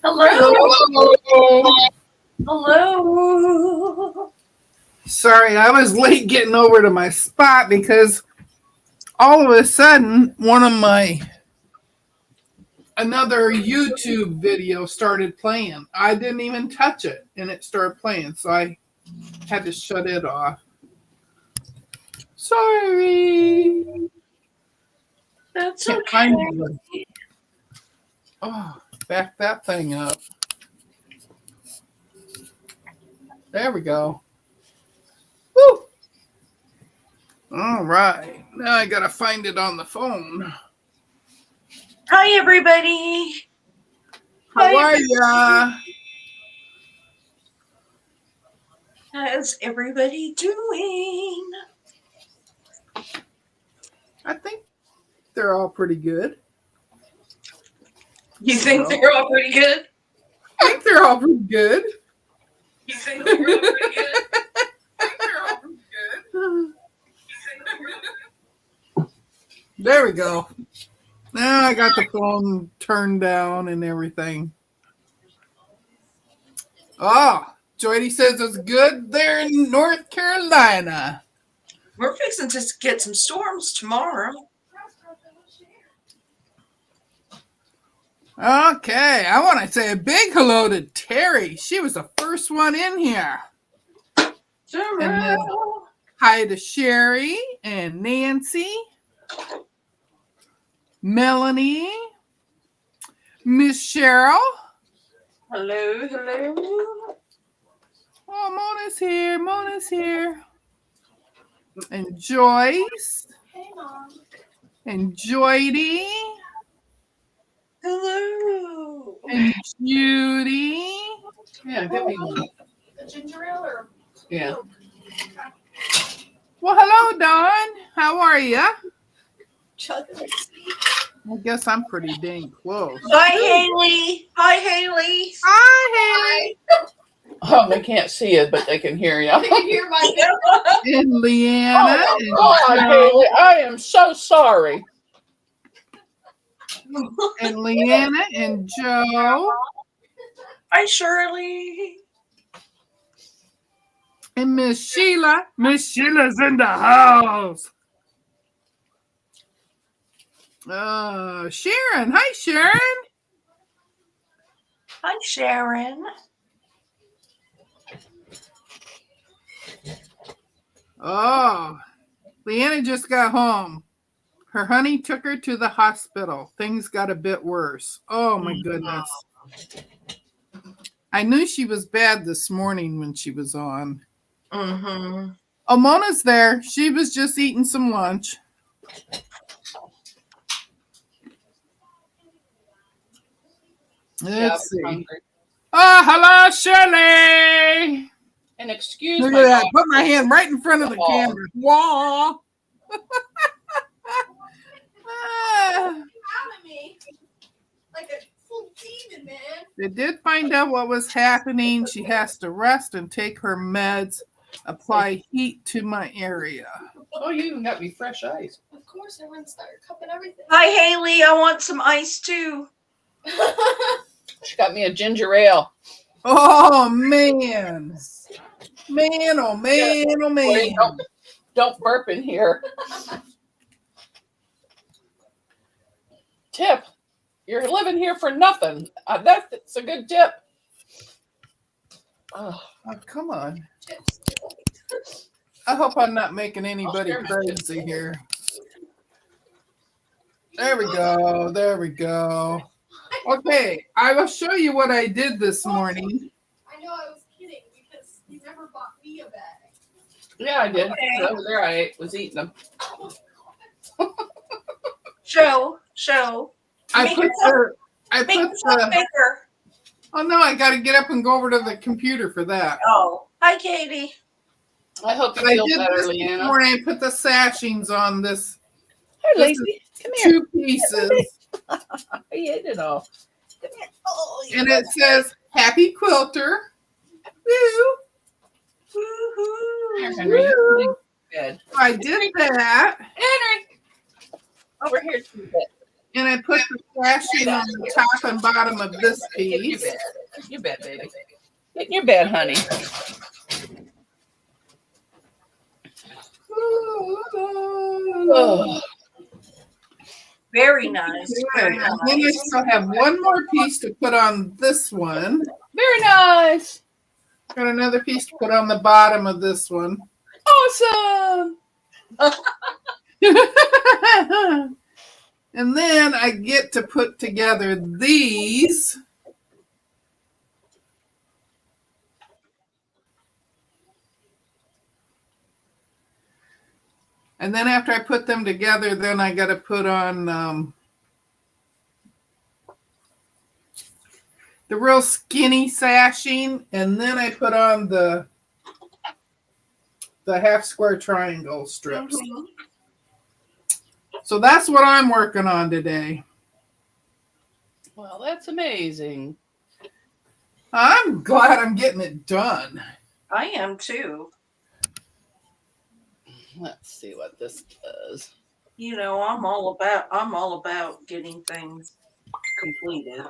Hello. Hello. Hello. Sorry, I was late getting over to my spot because all of a sudden another YouTube video started playing. I didn't even touch it and it started playing, so I had to shut it off. Sorry. That's Can't okay. find it. Oh, back that thing up. There we go. Woo! All right. Now I gotta find it on the phone. Hi, everybody. How are ya? How's everybody doing? I think they're all pretty good. You think they're all pretty good? I think they're all pretty good. You think they're all pretty good? There we go. Now I got the phone turned down and everything. Oh, Joydy says it's good there in North Carolina. We're fixing to get some storms tomorrow. Okay, I want to say a big hello to Terry. She was the first one in here. And then hi to Sherry and Nancy, Melanie, Miss Cheryl. Hello, hello. Oh, Mona's here. And Joyce. Hey, Mom. And Joydy. Hello. And Judy. Yeah, get me one. The ginger ale or Yeah. Well, hello, Dawn. How are you? chugging it? I guess I'm pretty dang close. Hi, Haley. Hi, Haley. Hi, Haley. Oh, they can't see it, but they can hear you. I can hear my And Leanna. God, Haley, I am so sorry. And Leanna and Joe. Hi, Shirley. And Miss Sheila. Miss Sheila's in the house. Sharon. Hi, Sharon. Hi, Sharon. Oh, Leanna just got home. Her honey took her to the hospital. Things got a bit worse. Oh, my goodness. I knew she was bad this morning when she was on. Mm-hmm. Oh, Mona's there. She was just eating some lunch. Let's see. Hungry. Oh, hello, Shirley. And excuse Look my at that. dog. Put my hand right in front of the camera. Wah. out of me. Like a full demon, man. They did find out what was happening. She has to rest and take her meds, apply heat to my area. Oh, you even got me fresh ice. Of course, I rinsed out your cup and everything. Hi, Haley. I want some ice, too. She got me a ginger ale. Oh, man. Man, oh, man, oh, man. Don't burp in here. Tip. You're living here for nothing. That's a good tip. Oh, Oh, come on. Chips. I hope I'm not making anybody I'll share my crazy here. There we go. There we go. Okay, I will show you what I did this morning. I know I was kidding because you never bought me a bag. yeah, I did. Okay. Over there, I was eating them. Show. I Make put yourself- the. Make yourself bigger. Oh no! I got to get up and go over to the computer for that. Oh. Hi, Katie. I hope you But I feel did better, this Leanna. morning. I put the sashings on this Hi, This Lacey. Come here. 2 pieces, I ate it all. Come here. Oh, and it says "Happy Quilter." Woo! Here, Woo-hoo. Henry. You're doing good. I did that, Henry. Over here to the bit. And I put the sashing on the top and bottom of this piece. You bet, baby. Get in your bed, honey. Oh, Very nice. Very And then I nice. still have one more piece to put on this one. very nice. Got another piece to put on the bottom of this one. Awesome. And then I get to put together these. And then after I put them together, then I got to put on the real skinny sashing. And then I put on the half square triangle strips. Mhm. So that's what I'm working on today. Well, that's amazing. I'm glad I'm getting it done. I am too. Let's see what this does. You know, I'm all about getting things completed.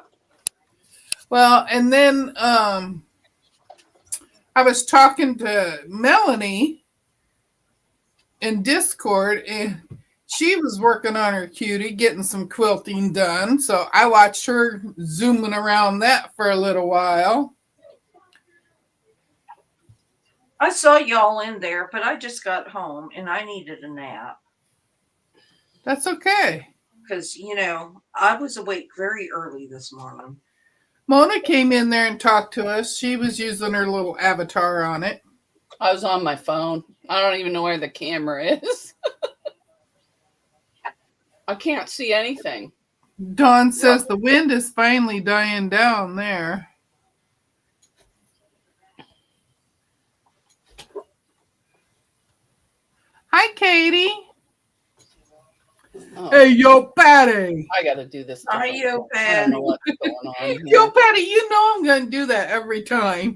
Well, and then I was talking to Melanie in Discord, and she was working on her cutie, getting some quilting done. So I watched her zooming around that for a little while. I saw y'all in there, but I just got home and I needed a nap That's okay. because, you know, I was awake very early this morning. Mona came in there and talked to us. She was using her little avatar on it. I was on my phone. I don't even know where the camera is. I can't see anything. Dawn says the wind is finally dying down there. Hi, Katie. Oh, Hey, yo, Patty. I got to do this. Are different. you, I don't know Patty? what's going on here. Yo, Patty, you know I'm going to do that every time.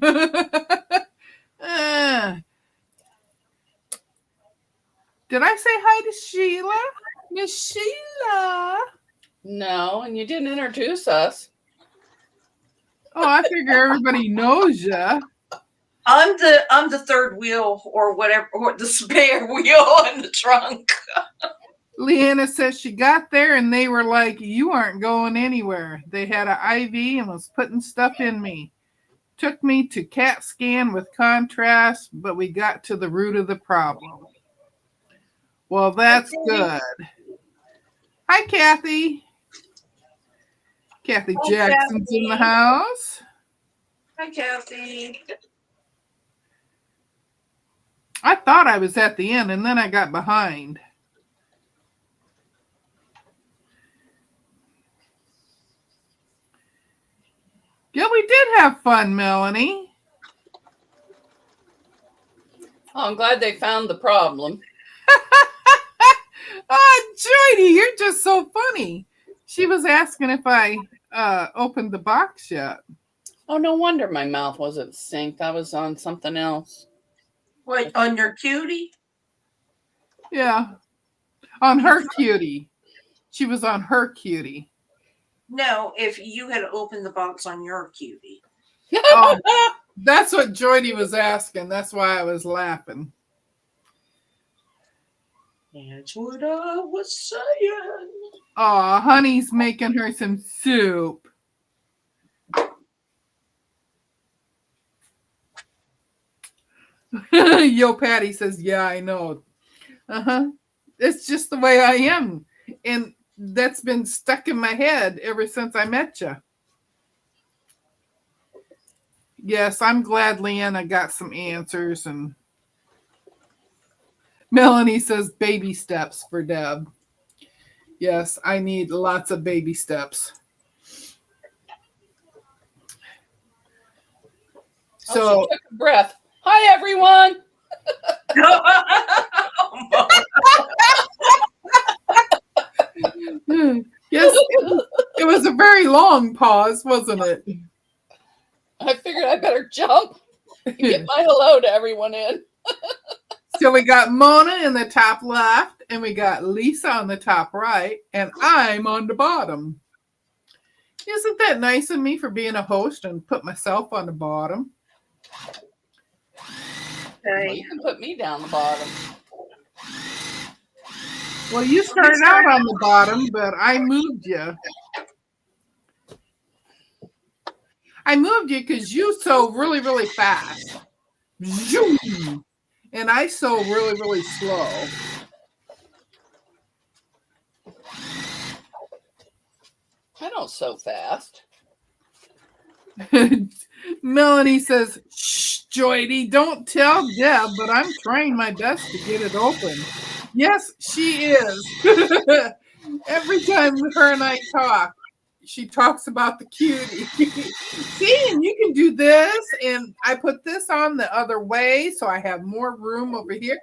Did I say hi to Sheila? Miss Sheila. No, and you didn't introduce us. Oh, I figure everybody knows ya. I'm the third wheel or whatever, or the spare wheel in the trunk. Leanna says she got there and they were like, you aren't going anywhere. They had an IV and was putting stuff in me. Took me to CAT scan with contrast, but we got to the root of the problem. Well, that's good. Hi, Kathy. Kathy Hi, Jackson's Kathy. in the house. Hi, Kathy. I thought I was at the end and then I got behind. Yeah, we did have fun, Melanie. Oh, I'm glad they found the problem. Oh, Joydy, you're just so funny. She was asking if I opened the box yet. Oh, no wonder my mouth wasn't synced. I was on something else. What, on your cutie? Yeah. On her cutie. She was on her cutie. No, if you had opened the box on your cutie. Oh, that's what Joydy was asking. That's why I was laughing. That's what I was saying. Oh, Honey's making her some soup. Yo, Patty says, yeah, I know. Uh-huh. It's just the way I am. And that's been stuck in my head ever since I met you. Yes, I'm glad Leanna got some answers. And Melanie says baby steps for Deb. Yes, I need lots of baby steps. So, she took a breath. Hi, everyone. yes, it was a very long pause, wasn't it? I figured I better jump and get my hello to everyone in. So we got Mona in the top left, and we got Lisa on the top right, and I'm on the bottom. Isn't that nice of me for being a host and put myself on the bottom? Well, Okay. you can put me down the bottom. Well, you started out on the bottom, but I moved you. I moved you because you sew really, really fast. Zoom. And I sew really, really slow. I don't sew fast. Melanie says, shh, Joydy, don't tell Deb, but I'm trying my best to get it open. Yes, she is. Every time her and I talk, she talks about the cutie. See, and you can do this, and I put this on the other way, so I have more room over here.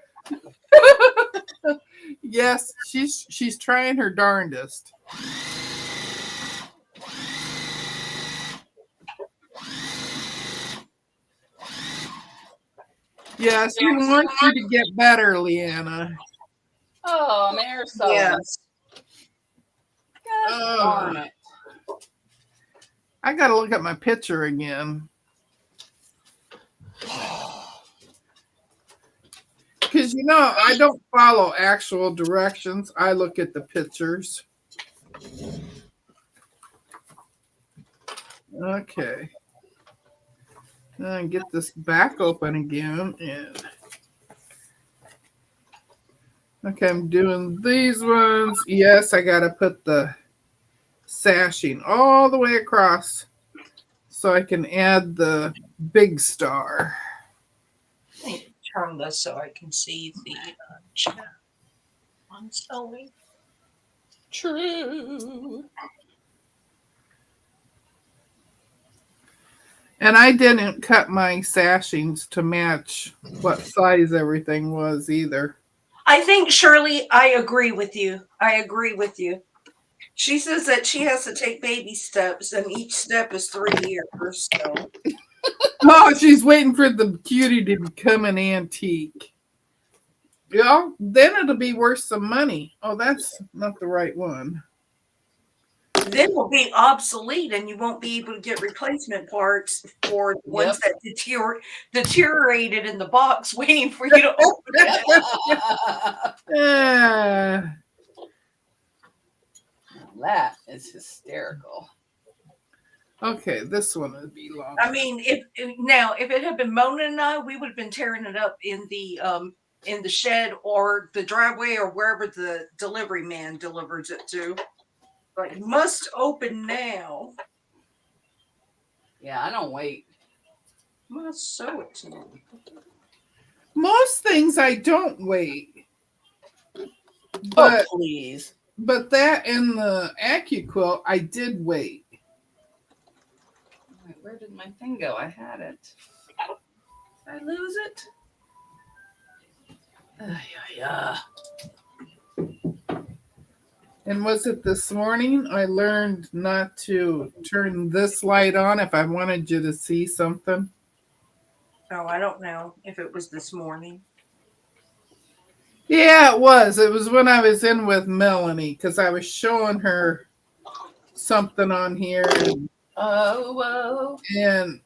Yes, she's trying her darndest. Yes, we want you to get better, Leanna. Oh, I'm air sewing. Yes. Gosh darn it. I got to look at my picture again. Because, I don't follow actual directions. I look at the pictures. Okay. Get this back open again. And okay, I'm doing these ones. Yes, I got to put the sashing all the way across so I can add the big star. I need to turn this so I can see the chat on sewing. True. And I didn't cut my sashings to match what size everything was either. I think, Shirley, I agree with you. She says that she has to take baby steps, and each step is 3 years. So. Oh, she's waiting for the cutie to become an antique. Yeah, then it'll be worth some money. Oh, that's not the right one. Then will be obsolete, and you won't be able to get replacement parts for the ones that deteriorated in the box, waiting for you to open it. That is hysterical. Okay, this one would be long. I mean, if it had been Mona and I, we would have been tearing it up in the shed or the driveway or wherever the delivery man delivers it to. But must open now. Yeah, I don't wait. Must sew it to me. Most things I don't wait. But please. But that and the AccuQuilt, I did wait. Wait, where did my thing go? I had it. Did I lose it? Yeah. And was it this morning? I learned not to turn this light on if I wanted you to see something. Oh, I don't know if it was this morning. Yeah, it was. It was when I was in with Melanie because I was showing her something on here. And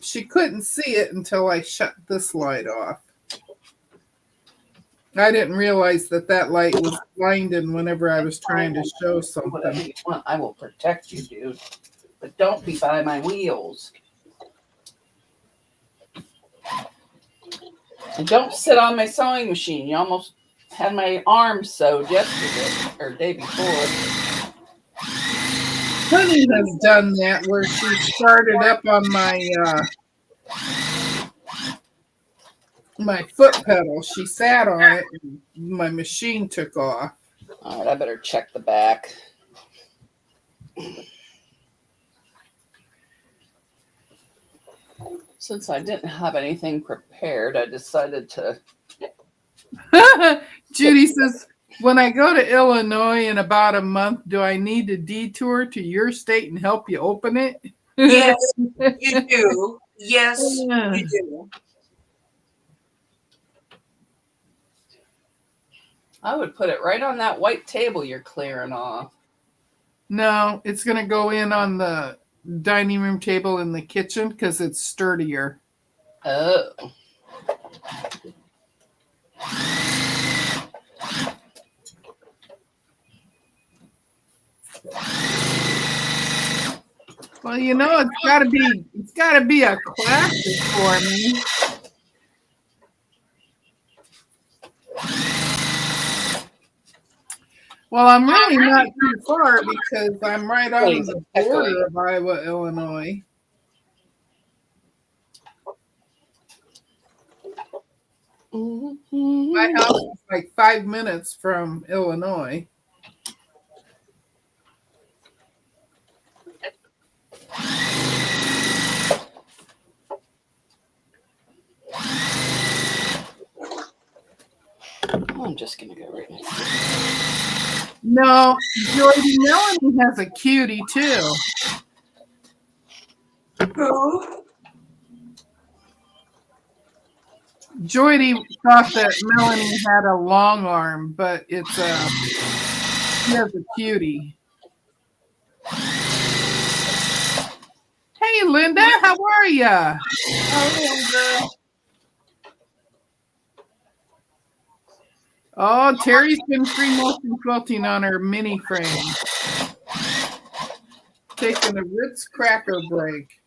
she couldn't see it until I shut this light off. I didn't realize that light was blinding whenever I was trying to show something. I will protect you, dude. But don't be by my wheels. And don't sit on my sewing machine. You almost had my arm sewed yesterday or day before. Honey has done that where she started up on my foot pedal. She sat on it and my machine took off. All right, I better check the back. Since I didn't have anything prepared, I decided to. Judy says, when I go to Illinois in about a month, do I need to detour to your state and help you open it? Yes, you do. Yes, you do. I would put it right on that white table you're clearing off. No, it's going to go in on the dining room table in the kitchen because it's sturdier. Oh. Well, you know, it's got to be a classic for me. Well, I'm really not too far because I'm right on the border of Iowa, Illinois. My house is like 5 minutes from Illinois. I'm just gonna go right next. No, Jordy, Melanie has a cutie too. Who? Jordy thought that Melanie had a long arm, but it's she has a cutie. Hey, Linda, how are ya? Oh, Terry's been free motion quilting on her mini frame. Taking a Ritz cracker break.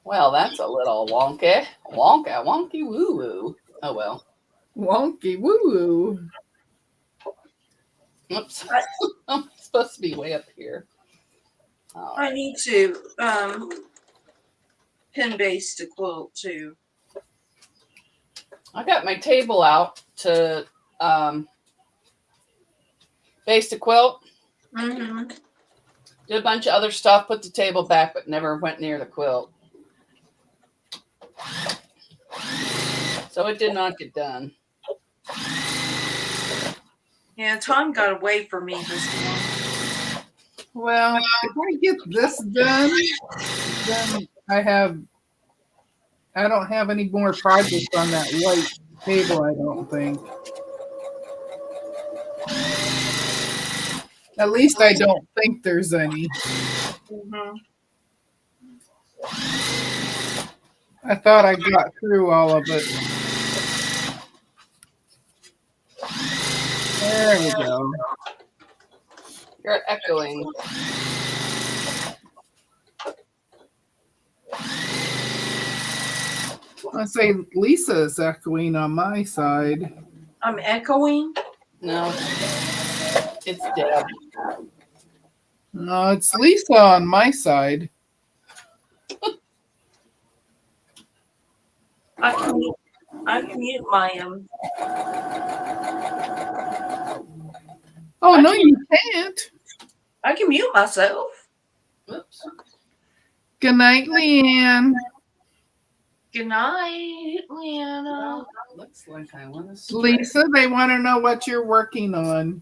Well, that's a little wonky. Wonky woo woo. Oh well. Wonky woo woo. Oops. I'm supposed to be way up here. Oh. I need to pin base to quilt too. I got my table out to base the quilt. Mm-hmm. Did a bunch of other stuff, put the table back, but never went near the quilt. So it did not get done. Yeah, time got away from me this morning. Well, if I get this done, then I don't have any more projects on that white table, I don't think. At least I don't think there's any. Mm-hmm. I thought I got through all of it. There we go. You're echoing. I say Lisa's echoing on my side. I'm echoing. No, it's Deb. No, it's Lisa on my side. I can mute my Oh, no, you can't. I can mute myself. Oops. Good night, Leanne. Good night, Leanna. Looks like I want to. Lisa, they want to know what you're working on.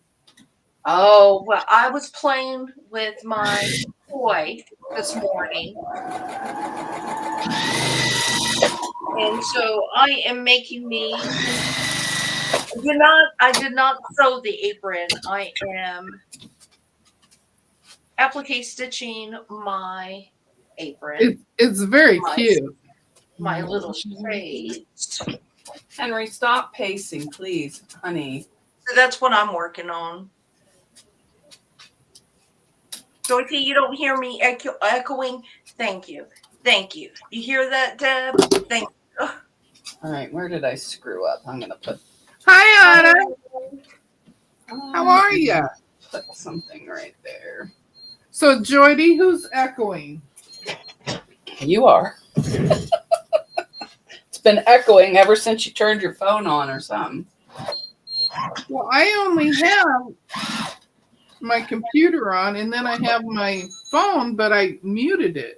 Oh, well, I was playing with my toy this morning. And so I am making me. I did not sew the apron. I am applique stitching my apron. It's very cute. My little shades. Henry, stop pacing, please, honey. So that's what I'm working on. Dorothy, you don't hear me echoing? Thank you. Thank you. You hear that, Deb? Thank you. All right, where did I screw up? I'm going to put. Hi, Anna. How are you? Put something right there. So, Jody, who's echoing? You are. It's been echoing ever since you turned your phone on or something. Well, I only have my computer on, and then I have my phone, but I muted it.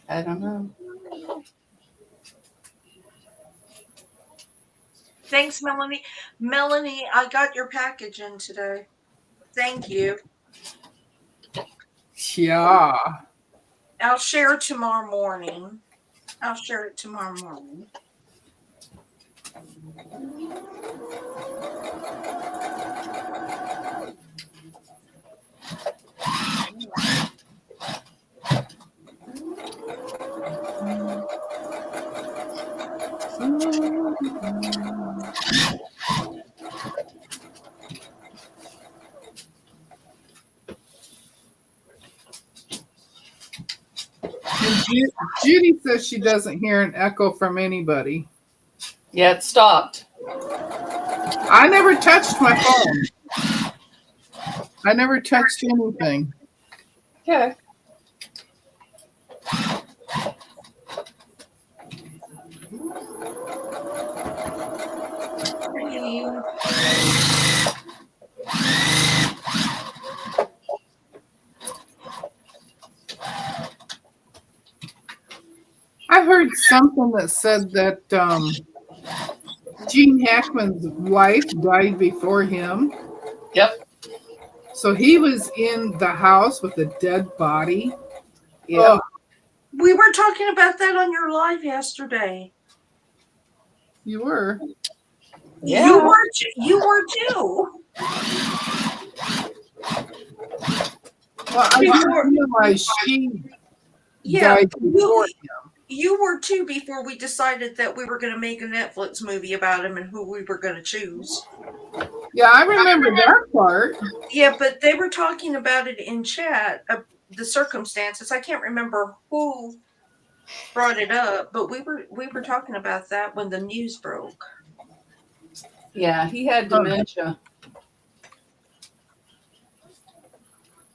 I don't know. Thanks, Melanie. Melanie, I got your package in today. Thank you. Yeah. I'll share it tomorrow morning. And Judy says she doesn't hear an echo from anybody. Yeah, it stopped. I never touched my phone. I never touched anything. Okay. I heard something that said that Gene Hackman's wife died before him. Yep. So he was in the house with a dead body. Yep. Oh, We were talking about that on your live yesterday. you were. Yeah. You were too. Well, I didn't realize she Yeah, died before him. you were too before we decided that we were going to make a Netflix movie about him and who we were going to choose. Yeah, I remember that part. Yeah, but they were talking about it in chat, the circumstances. I can't remember who brought it up, but we were talking about that when the news broke. Yeah, he had dementia.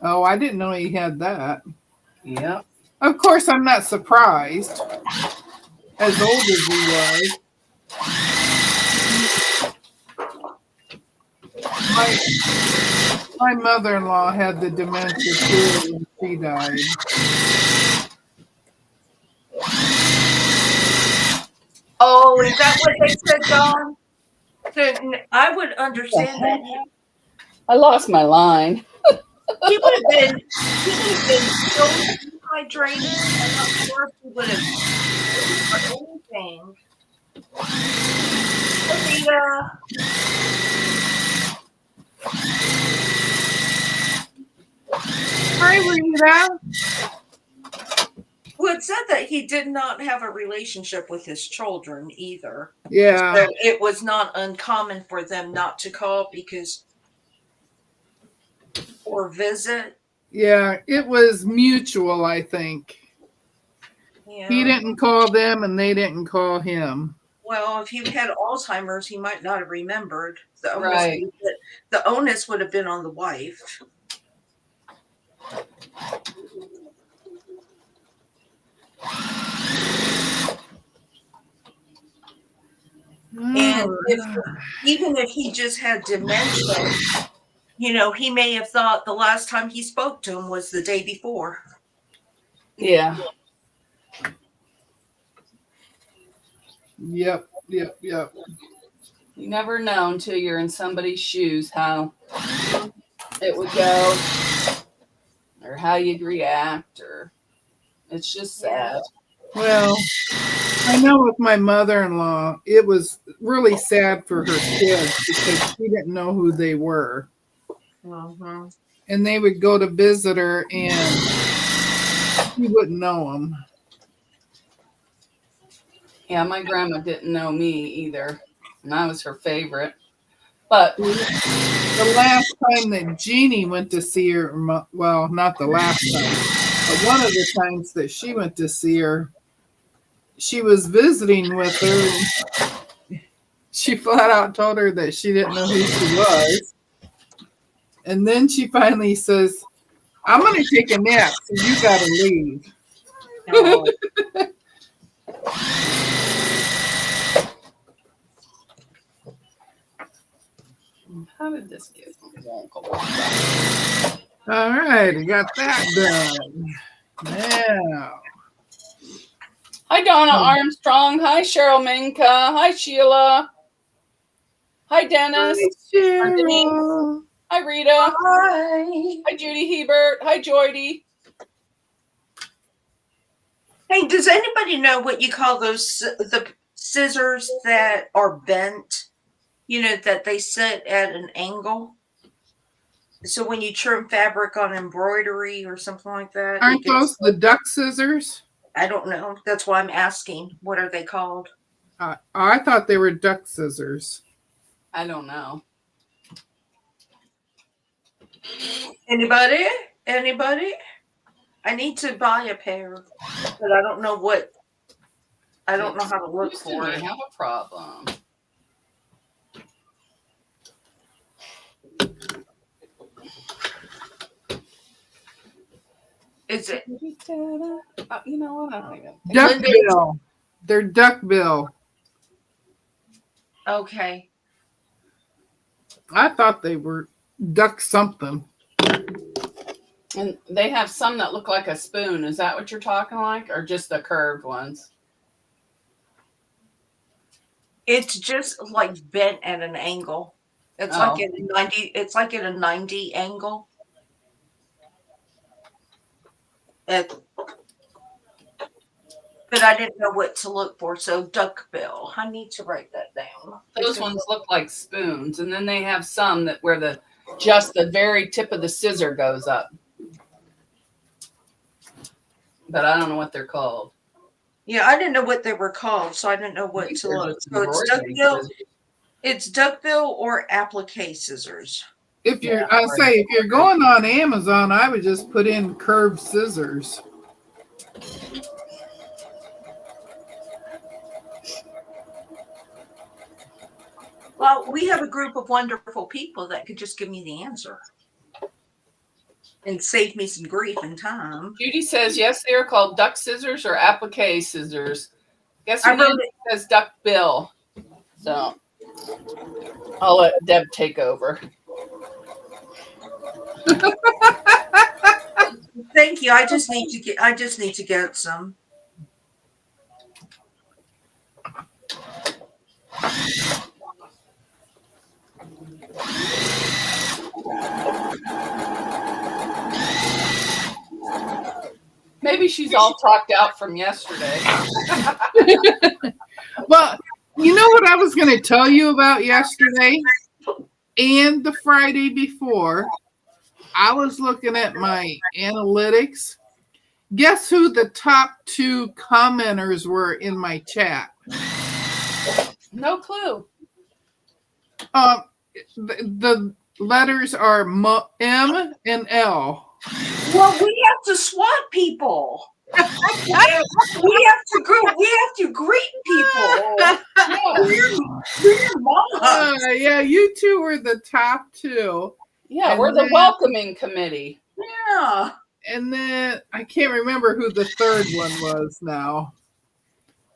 Oh, I didn't know he had that. Yep. Of course, I'm not surprised. As old as he was. My mother-in-law had the dementia too when she died. Oh, is that what they said, Dawn? Then I would understand that. I lost my line. He would have been so dehydrated. I'm not sure if he would have anything. Anita. Hi, Rita. Well, it said that he did not have a relationship with his children either. Yeah. So it was not uncommon for them not to call or visit. Yeah, it was mutual, I think. Yeah. He didn't call them and they didn't call him. Well, if he had Alzheimer's, he might not have remembered. Right. The onus would have been on the wife. And even if he just had dementia, he may have thought the last time he spoke to him was the day before. Yeah. Yep. You never know until you're in somebody's shoes how it would go or how you'd react, or it's just sad. Well, I know with my mother-in-law, it was really sad for her kids because she didn't know who they were. Mm-hmm. And they would go to visit her and she wouldn't know them. Yeah, my grandma didn't know me either, and I was her favorite. But the last time that Jeannie went to see her, well, not the last time, but one of the times that she went to see her, she was visiting with her. She flat out told her that she didn't know who she was. And then she finally says, I'm going to take a nap, so you got to leave. No. how did this get? All right, I got that done. Now. Hi, Donna Armstrong. Hi, Cheryl Minka. Hi, Sheila. Hi, Dennis. Hi, Cheryl. Hi, Rita. Hi. Hi, Judy Hebert. Hi, Joydy. Hey, does anybody know what you call those the scissors that are bent, that they sit at an angle. So when you trim fabric on embroidery or something like that, Aren't those the duck scissors? I don't know. That's why I'm asking. What are they called? I thought they were duck scissors. I don't know. Anybody? Anybody? I need to buy a pair, but I don't know what. I don't know how to look Houston, for we it. have a problem. Is it? You know what? I don't even. Duckbill. They're duckbill. Okay. I thought they were duck something. And they have some that look like a spoon. Is that what you're talking like, or just the curved ones? It's just like bent at an angle. It's Oh. like at a 90. It's like at a 90 angle. But I didn't know what to look for. So duckbill. I need to write that down. Those ones look like spoons, and then they have some that where the very tip of the scissor goes up. But I don't know what they're called. Yeah, I didn't know what they were called, so I didn't know what to They're look. just So it's embroidery duckbill. scissors. It's duckbill or applique scissors. If you're going on Amazon, I would just put in curved scissors. Well, we have a group of wonderful people that could just give me the answer and save me some grief and time. Judy says yes, they are called duck scissors or applique scissors. Guess I who wrote it. says duck bill? So I'll let Deb take over. Thank you. I just need to get some. Maybe she's all talked out from yesterday. Well, you know what I was going to tell you about yesterday and the Friday before? I was looking at my analytics. Guess who the top 2 commenters were in my chat? No clue. The letters are M and L. Well, we have to swat people. we have to greet people. We're moms. Yeah, you 2 were the top 2. Yeah, And we're the then- welcoming committee. Yeah. And then I can't remember who the third one was now.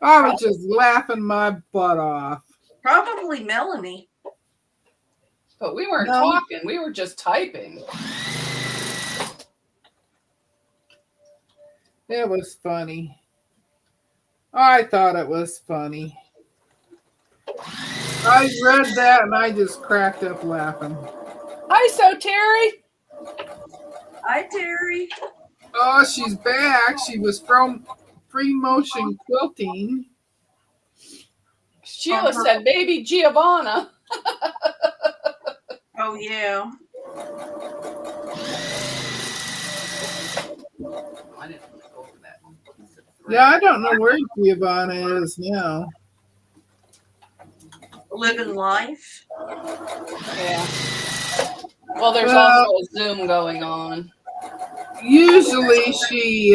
I was just laughing my butt off. Probably Melanie. But we weren't No. talking. We were just typing. It was funny. I thought it was funny. I read that and I just cracked up laughing. Hi, so Terry. Hi, Terry. Oh, she's back. She was from Free Motion Quilting. Sheila said, "Baby Giovanna." Oh, yeah. I didn't want to go over that. Yeah, I don't know where Giovanna is now. Living life. Yeah. Well, there's also a Zoom going on. Usually she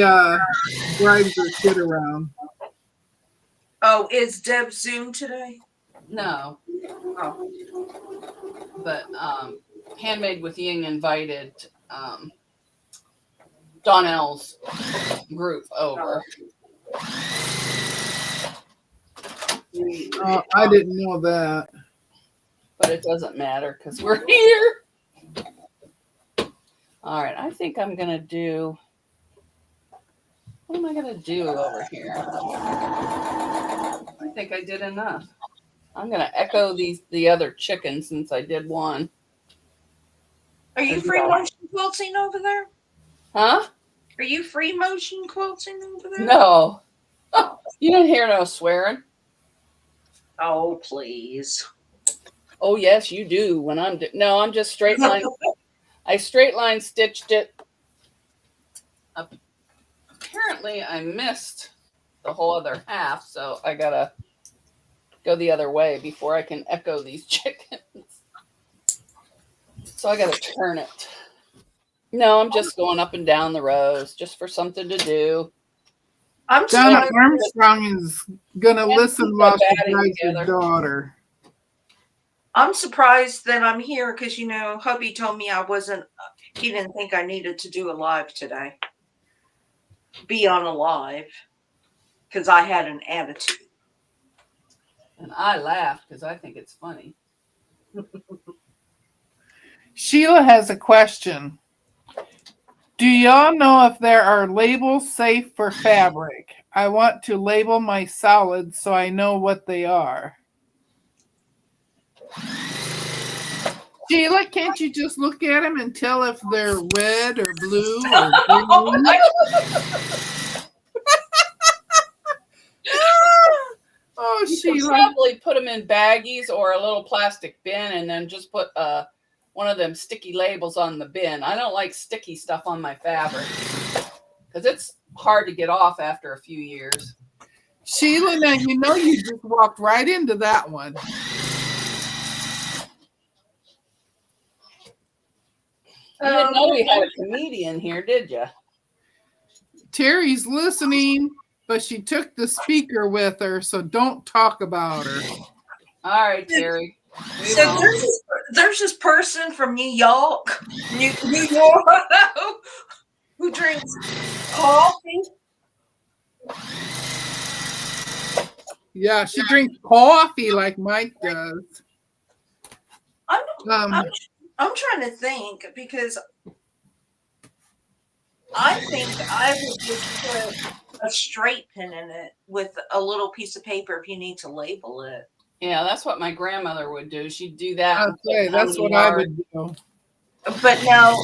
drives her kid around. Oh, is Deb Zoom today? No, Oh. but Handmade with Ying invited Donnell's group over. I didn't know that. But it doesn't matter because we're here. All right, I think I'm gonna do. What am I gonna do over here? I think I did enough. I'm gonna echo the other chicken since I did one. Are you free motion quilting over there? Huh? Are you free motion quilting over there? No. You didn't hear no swearing. Oh, please. Oh yes, you do. When no, I'm just straight line. I straight line stitched it. Apparently, I missed the whole other half, so I gotta go the other way before I can echo these chickens. So I gotta turn it. No, I'm just going up and down the rows just for something to do. I'm Donna surprised. Armstrong is gonna And listen keep while the she batting drives her together. daughter. I'm surprised that I'm here because hubby told me I wasn't. He didn't think I needed to do a live today. Be on a live because I had an attitude. And I laugh because I think it's funny. Sheila has a question. Do y'all know if there are labels safe for fabric? I want to label my solids so I know what they are. Sheila, can't you just look at them and tell if they're red or blue or green? Oh, You could Sheila. probably put them in baggies or a little plastic bin and then just put one of them sticky labels on the bin. I don't like sticky stuff on my fabric because it's hard to get off after a few years. Sheila, now you just walked right into that one. You didn't know we had a comedian here, did you? Terry's listening, but she took the speaker with her, so don't talk about her. All right, Terry. So there's this person from New York, New York, who drinks coffee. Yeah, she drinks coffee like Mike does. I'm trying to think because I think I would just put a straight pin in it with a little piece of paper if you need to label it. Yeah, that's what my grandmother would do. She'd do that. Okay, that's what I would do. But now,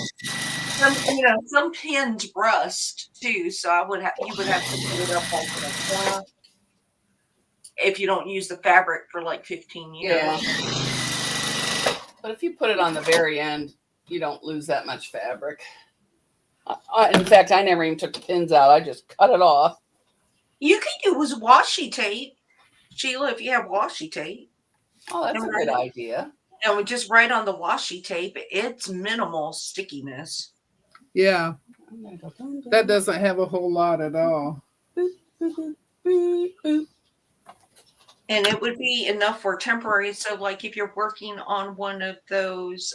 some pins rust too, so you would have to put it up like in a corner if you don't use the fabric for like 15 years. Yeah. But if you put it on the very end, you don't lose that much fabric. In fact, I never even took the pins out. I just cut it off. You could use washi tape, Sheila, if you have washi tape. Oh, that's a good idea. And we just write on the washi tape, it's minimal stickiness. Yeah, that doesn't have a whole lot at all. And it would be enough for temporary. So like if you're working on one of those,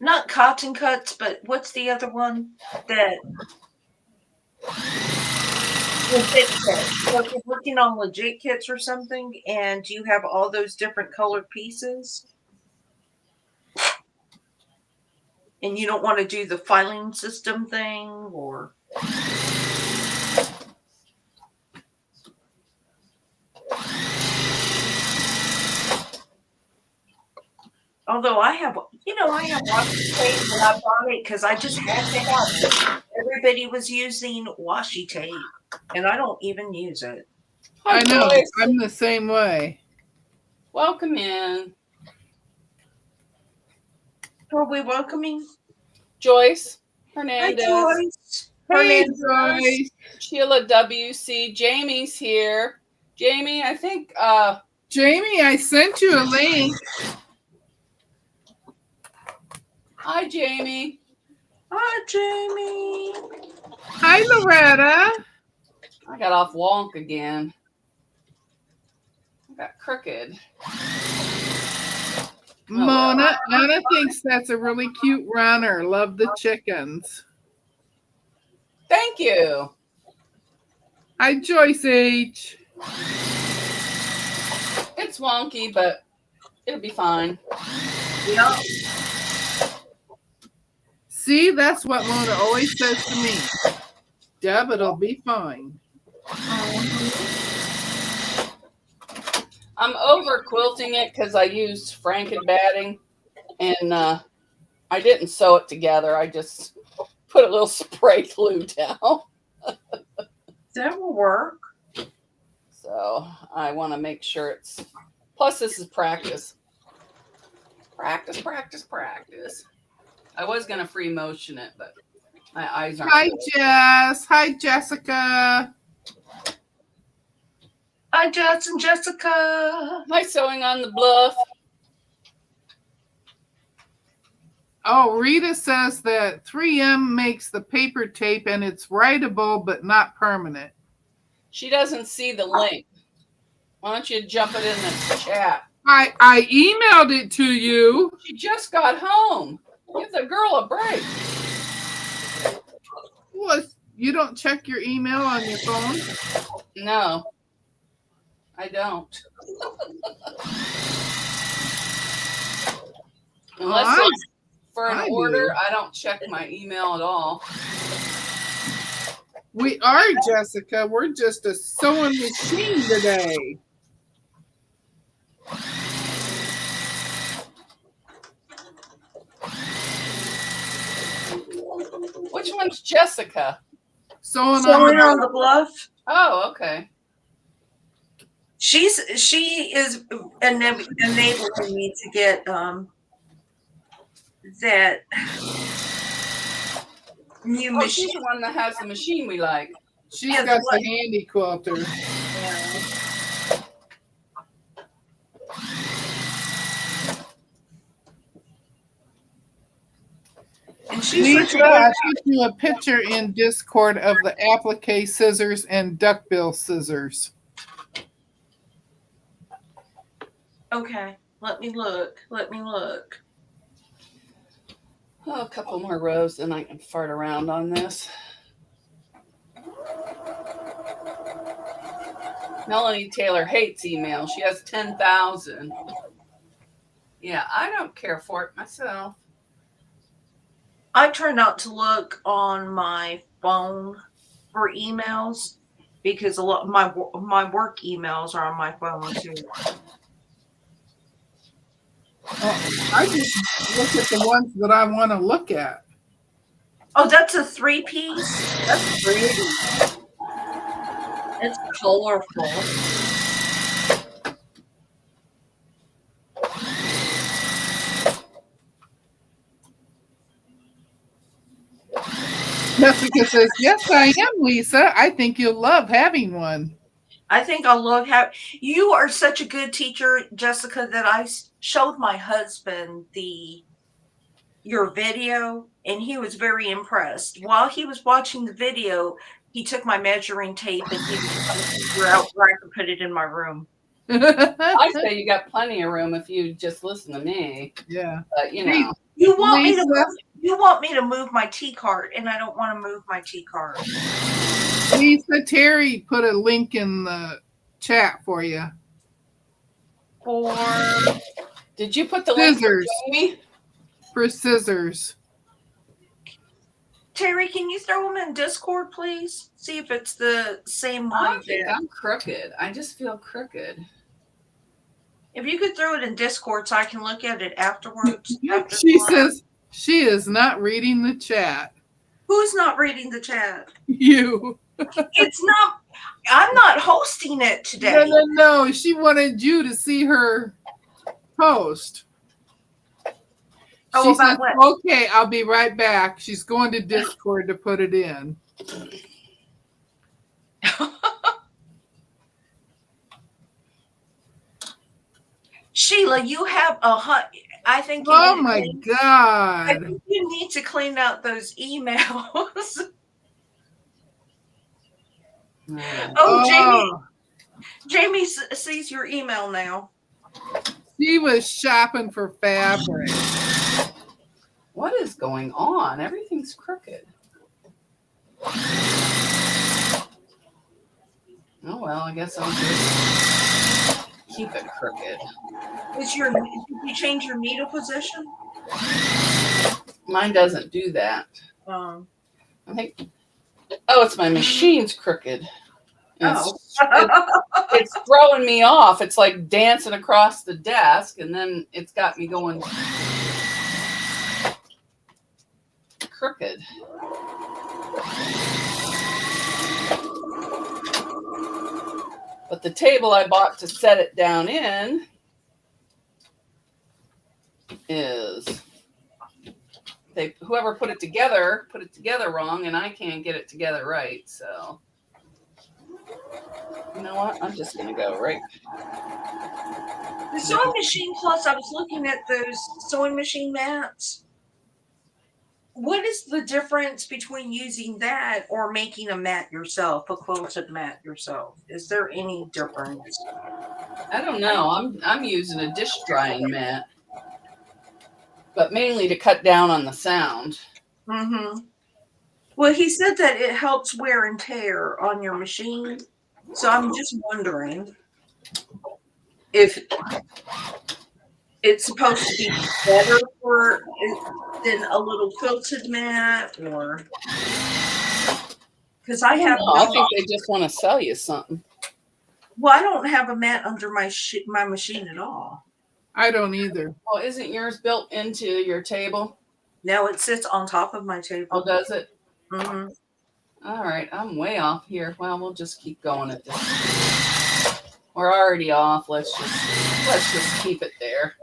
not cotton cuts, but what's the other one that legit kits? So if you're working on legit kits or something and you have all those different colored pieces and you don't want to do the filing system thing or although I have washi tape when I bought it because I just had to have it. Everybody was using washi tape, and I don't even use it. I know. I'm the same way. Welcome in. Who are we welcoming? Joyce Hi, Hernandez. Joyce. Hey, Hernandez. Joyce. Sheila WC. Jamie's here. Jamie, I think Jamie, I sent you a link. hi, Jamie. Hi, Jamie. Hi, Loretta. I got off wonk again. I got crooked. Mona, Anna thinks that's a really cute runner. Love the chickens. Thank you. Hi, Joyce H. It's wonky, but it'll be fine. Yeah. See, that's what Mona always says to me. Deb, it'll be fine. I'm over quilting it because I used Franken batting and I didn't sew it together. I just put a little spray glue down. That will work. So I want to make sure it's. Plus, this is practice. Practice, practice, practice. I was gonna free motion it, but my eyes aren't. Hi, good. Jess. Hi, Jessica. Hi, Jess and Jessica. Hi, sewing on the bluff. Oh, Rita says that 3M makes the paper tape and it's writable but not permanent. She doesn't see the link. Why don't you jump it in the chat? I emailed it to you. She just got home. Give the girl a break. What? You don't check your email on your phone? No, I don't. Unless I- it's for an I order, do. I don't check my email at all. We are, Jessica. We're just a sewing machine today. Which one's Jessica? Sewing Sewing on on the bluff. Oh, okay. She is enabling me to get that new Oh, she's machine. the one that has the machine we like. She's Yeah, got the the handy quilter. And she's Lisa, such a I good. sent you a picture in Discord of the applique scissors and duckbill scissors. Okay, let me look. Oh, a couple more rows, then I can fart around on this. Melanie Taylor hates email. She has 10,000. Yeah, I don't care for it myself. I try not to look on my phone for emails because a lot of my work emails are on my phone too. Oh, I just look at the ones that I want to look at. Oh, that's a 3-piece. That's pretty. It's colorful. Jessica says, "Yes, I am, Lisa. I think you'll love having one." I think I'll love how you are such a good teacher, Jessica, that I showed my husband your video and he was very impressed. While he was watching the video, he took my measuring tape and he was trying to figure out where I could put it in my room. I say you got plenty of room if you just listen to me. Yeah. But you know, You want me to Lisa? move, you want me to move my tea cart, and I don't want to move my tea cart. Lisa Terry put a link in the chat for you. For did you put the link for Scissors. Jamie? For scissors. Terry, can you throw them in Discord, please? See if it's the same I one. think that- I'm crooked. I just feel crooked. If you could throw it in Discord so I can look at it afterwards. after She class. says she is not reading the chat. Who's not reading the chat? You. It's not. I'm not hosting it today. No. She wanted you to see her post. Oh, She about said, what? "Okay, I'll be right back." She's going to Discord to put it in. Sheila, you have I think. You Oh need to my clean- I God. think you need to clean out those emails. Oh, Jamie sees your email now. She was shopping for fabric. What is going on? Everything's crooked. Oh well, I guess I'll just keep it crooked. Did you change your needle position? Mine doesn't do that. Oh. I think. Oh, it's my machine's crooked. It's, it's throwing me off. It's like dancing across the desk, and then it's got me going crooked. But the table I bought to set it down in is whoever put it together wrong, and I can't get it together right. So you know what? I'm just gonna go right. The sewing machine plus, I was looking at those sewing machine mats. What is the difference between using that or making a mat yourself, a quilted mat yourself? Is there any difference? I don't know. I'm using a dish drying mat, but mainly to cut down on the sound. Mm-hmm. Well, he said that it helps wear and tear on your machine. So I'm just wondering if it's supposed to be better than a little quilted mat, or because I have I think they just want to sell you something. well, I don't have a mat under my machine at all. I don't either. Well, isn't yours built into your table? No, it sits on top of my table. Oh, does it? Mm-hmm. All right, I'm way off here. Well, we'll just keep going at this. We're already off. Let's just keep it there.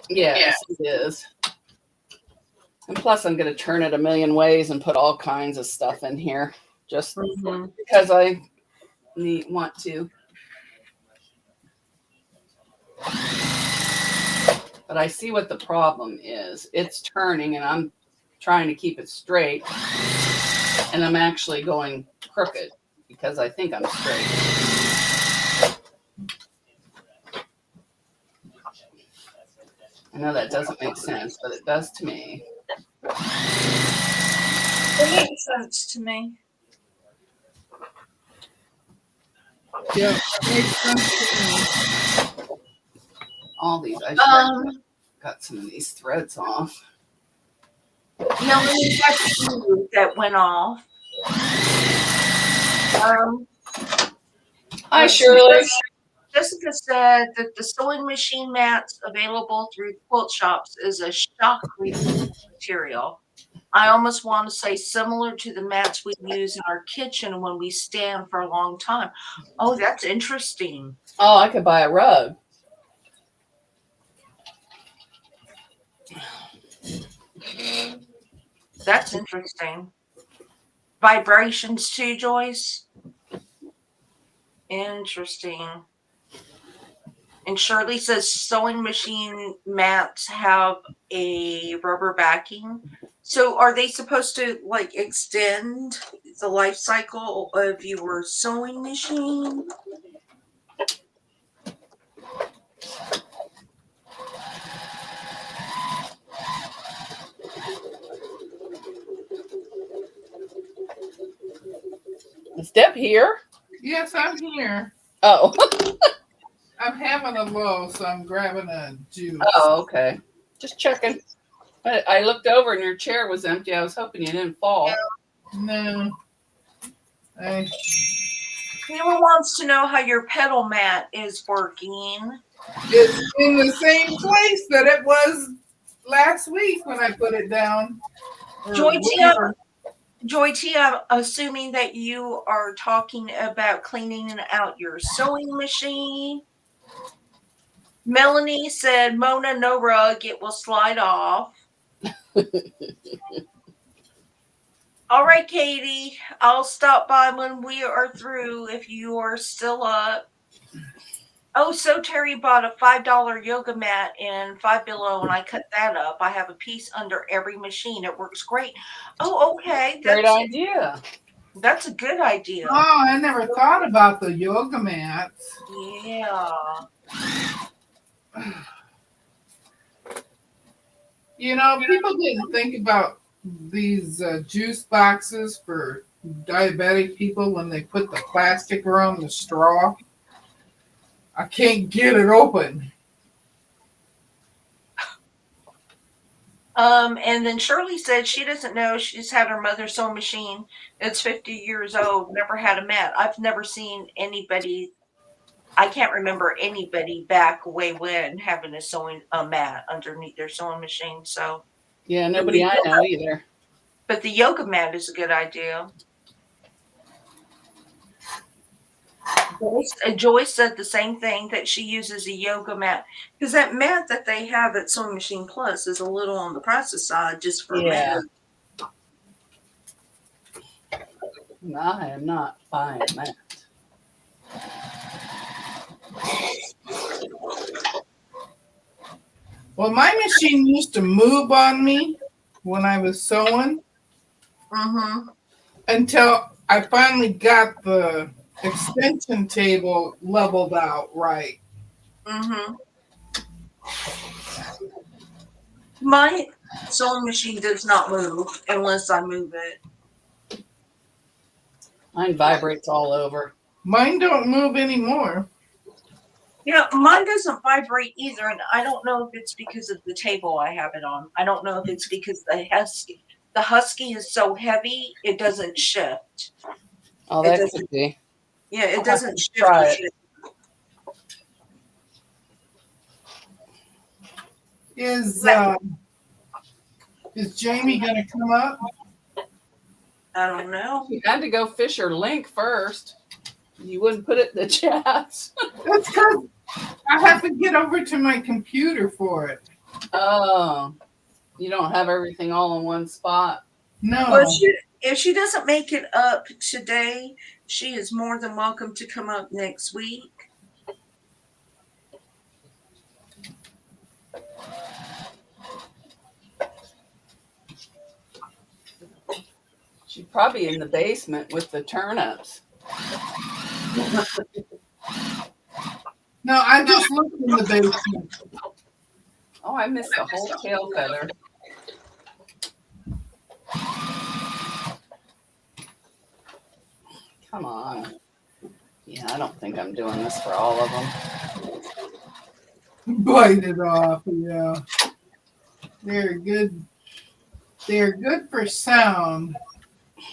Yes, it is. And plus, I'm going to turn it a million ways and put all kinds of stuff in here just because I want to. But I see what the problem is. It's turning, and I'm trying to keep it straight, and I'm actually going crooked because I think I'm straight. I know that doesn't make sense, but it does to me. It makes sense to me. Yeah, it makes sense to me. All these, I should have got some of these threads off. Melanie, that's you that went off. Hi, Shirley. Jessica said that the sewing machine mats available through quilt shops is a shock material. I almost want to say similar to the mats we use in our kitchen when we stand for a long time. Oh, that's interesting. Oh, I could buy a rug. That's interesting. Vibrations too, Joyce? Interesting. And Shirley says sewing machine mats have a rubber backing. So are they supposed to like extend the life cycle of your sewing machine? Is Deb here? Yes, I'm here. Oh. I'm having a lull, so I'm grabbing a juice. Oh, okay. Just checking. I looked over and your chair was empty. I was hoping you didn't fall. No. Anyone wants to know how your pedal mat is working? It's in the same place that it was last week when I put it down. Joy T, I'm assuming that you are talking about cleaning out your sewing machine. Melanie said, Mona, no rug, it will slide off. All right, Katie, I'll stop by when we are through if you are still up. Oh, so Terry bought a $5 yoga mat in Five Below, and I cut that up. I have a piece under every machine. It works great. Oh, okay. Great idea. That's a good idea. Oh, I never thought about the yoga mats. Yeah. You know, people didn't think about these juice boxes for diabetic people when they put the plastic around the straw. I can't get it open. And then Shirley said she doesn't know. She's had her mother's sewing machine. It's 50 years old. Never had a mat. I've never seen anybody. I can't remember anybody back way when having a mat underneath their sewing machine. So Yeah, nobody I know either. But the yoga mat is a good idea. Joyce said the same thing, that she uses a yoga mat because that mat that they have at Sewing Machine Plus is a little on the pricey side just for a Yeah. mat. I am not buying that. Well, my machine used to move on me when I was sewing Mm-hmm. until I finally got the extension table leveled out right. Mm-hmm. My sewing machine does not move unless I move it. Mine vibrates all over. Mine don't move anymore. Yeah, mine doesn't vibrate either, and I don't know if it's because of the table I have it on. I don't know if it's because the husky is so heavy it doesn't shift. Oh, It that doesn't. could be. Yeah, it I'll doesn't have to shift. try the it. shape. Is Jamie gonna come up? I don't know. You had to go Fisher link first. You wouldn't put it in the chat. That's because I have to get over to my computer for it. Oh, you don't have everything all in one spot. No. Well, if she doesn't make it up today, she is more than welcome to come up next week. She's probably in the basement with the turnips. No, I just looked in the basement. Oh, I missed the whole tail feather. Come on. Yeah, I don't think I'm doing this for all of them. Bite it off, yeah. They're good. They're good for sound,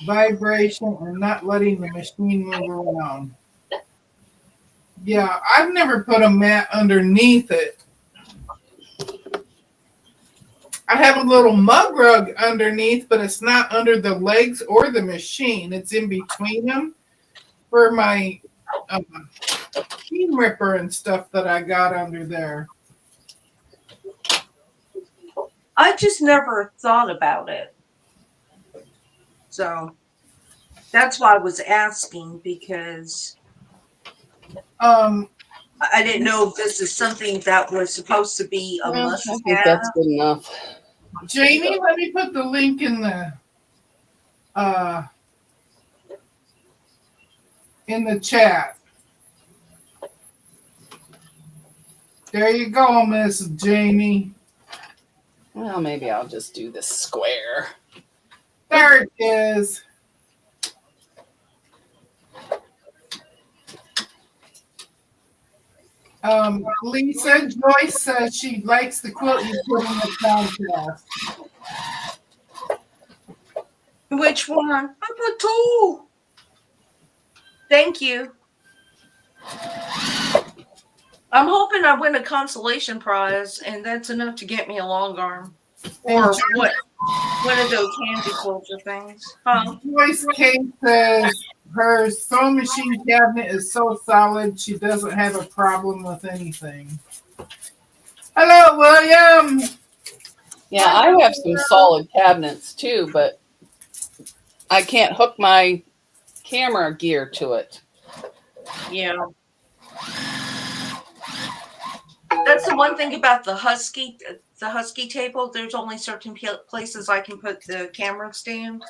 vibration, and not letting the machine move around. Yeah, I've never put a mat underneath it. I have a little mug rug underneath, but it's not under the legs or the machine. It's in between them for my seam ripper and stuff that I got under there. I just never thought about it. So that's why I was asking, because I didn't know if this is something that was supposed to be a Well, must I think have. that's good enough. Jamie, let me put the link in the chat. There you go, Miss Jamie. Well, maybe I'll just do this square. There it is. Lisa Joyce says she likes the quilt you put in the contrast. Which one? I put two. Thank you. I'm hoping I win a consolation prize, and that's enough to get me a long arm. Or what? One of those handy quilter things. Huh? Joyce K says her sewing machine cabinet is so solid she doesn't have a problem with anything. Hello, William. Yeah, I have some solid cabinets too, but I can't hook my camera gear to it. Yeah. That's the one thing about the Husky table. There's only certain places I can put the camera stand.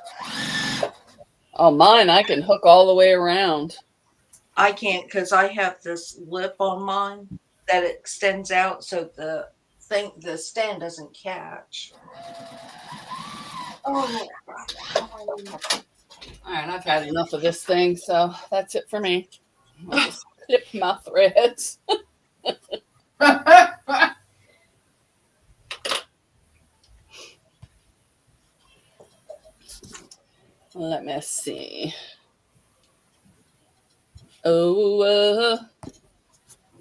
Oh, mine, I can hook all the way around. I can't, because I have this lip on mine that extends out so the stand doesn't catch. Oh. All right, I've had enough of this thing, so that's it for me. I'll just clip my threads. Let me see. Oh,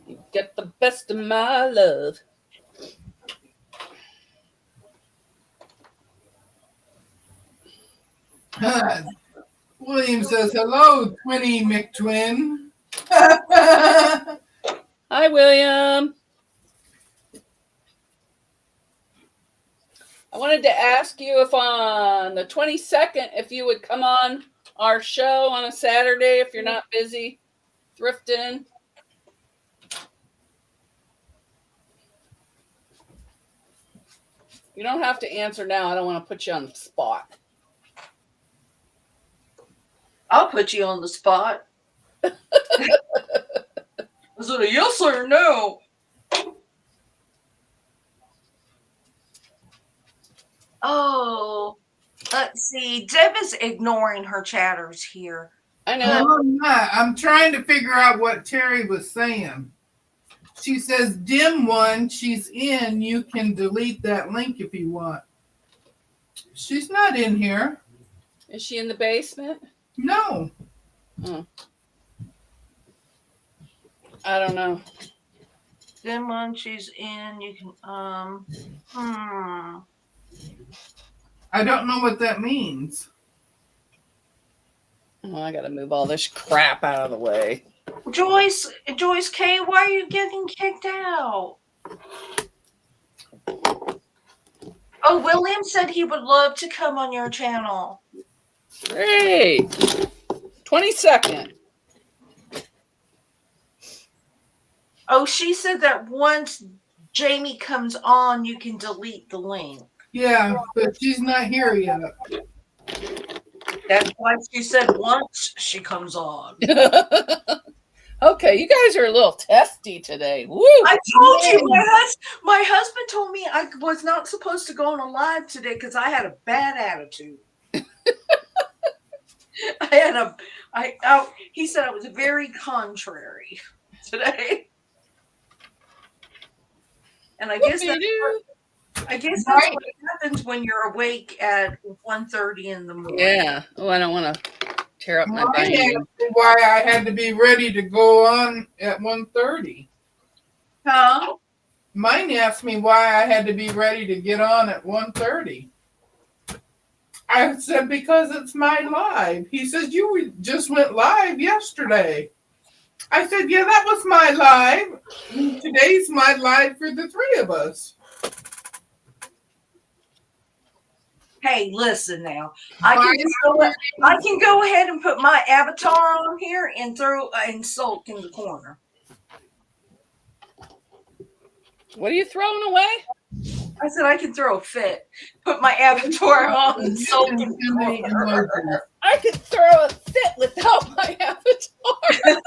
you get the best of my love. William says, hello, Twinny McTwin. Hi, William. I wanted to ask you if on the 22nd, if you would come on our show on a Saturday if you're not busy thrifting. You don't have to answer now. I don't want to put you on the spot. I'll put you on the spot. Is it a yes or no? Oh, let's see. Deb is ignoring her chatters here. I know. No, I'm not. I'm trying to figure out what Terry was saying. She says, dim one, she's in. You can delete that link if you want. She's not in here. Is she in the basement? No. Oh. I don't know. Then when she's in, you can I don't know what that means. Oh, I gotta move all this crap out of the way. Joyce K, why are you getting kicked out? Oh, William said he would love to come on your channel. Great. 22nd. Oh, she said that once Jamie comes on, you can delete the link. Yeah, but she's not here yet. That's why she said once she comes on. Okay, you guys are a little testy today. Woo! I told you, my husband told me I was not supposed to go on a live today because I had a bad attitude. He said I was very contrary today. And I guess that's what happens when you're awake at 1:30 in the morning. Yeah. Oh, I don't want to tear up my brain. Why I had to be ready to go on at 1:30. Huh? Mine asked me why I had to be ready to get on at 1:30. I said, because it's my live. He says, you just went live yesterday. I said, yeah, that was my live. Today's my live for the three of us. Hey, listen now. I can go ahead and put my avatar on here and throw and sulk in the corner. What are you throwing away? I said I can throw a fit, put my avatar on and sulk in the corner. I could throw a fit without my avatar.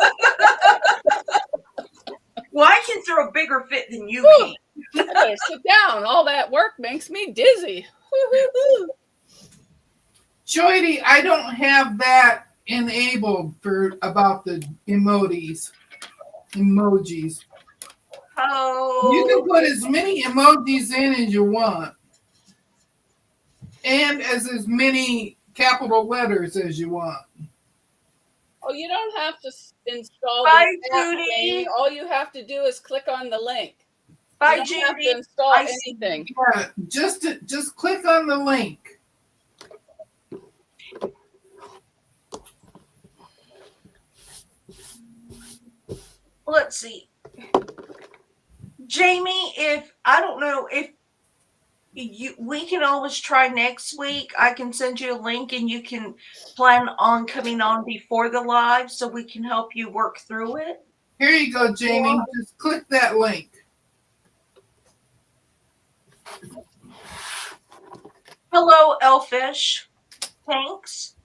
Well, I can throw a bigger fit than you can. I better sit down. All that work makes me dizzy. Joydy, I don't have that enabled for about the emojis. Oh. You can put as many emojis in as you want. And as many capital letters as you want. Oh, you don't have to install Bye, this app, Judy. Jamie. All you have to do is click on the link. Bye, You don't have Judy. to install I see. anything. Yeah, just click on the link. Let's see. Jamie, we can always try next week. I can send you a link and you can plan on coming on before the live so we can help you work through it. Here you go, Jamie. Just click that link. Hello, Elfish. Thanks.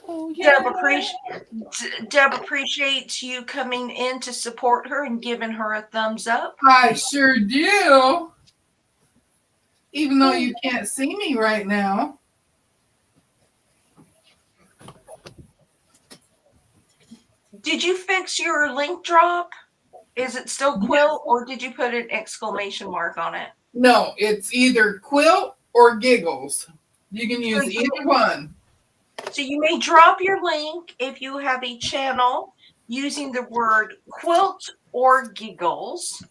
Oh, yeah. Deb appreciates you coming in to support her and giving her a thumbs up. I sure do. Even though you can't see me right now. Did you fix your link drop? Is it still Quilt or did you put an exclamation mark on it? No, it's either Quilt or Giggles. You can use either one. So you may drop your link if you have a channel using the word Quilt or Giggles.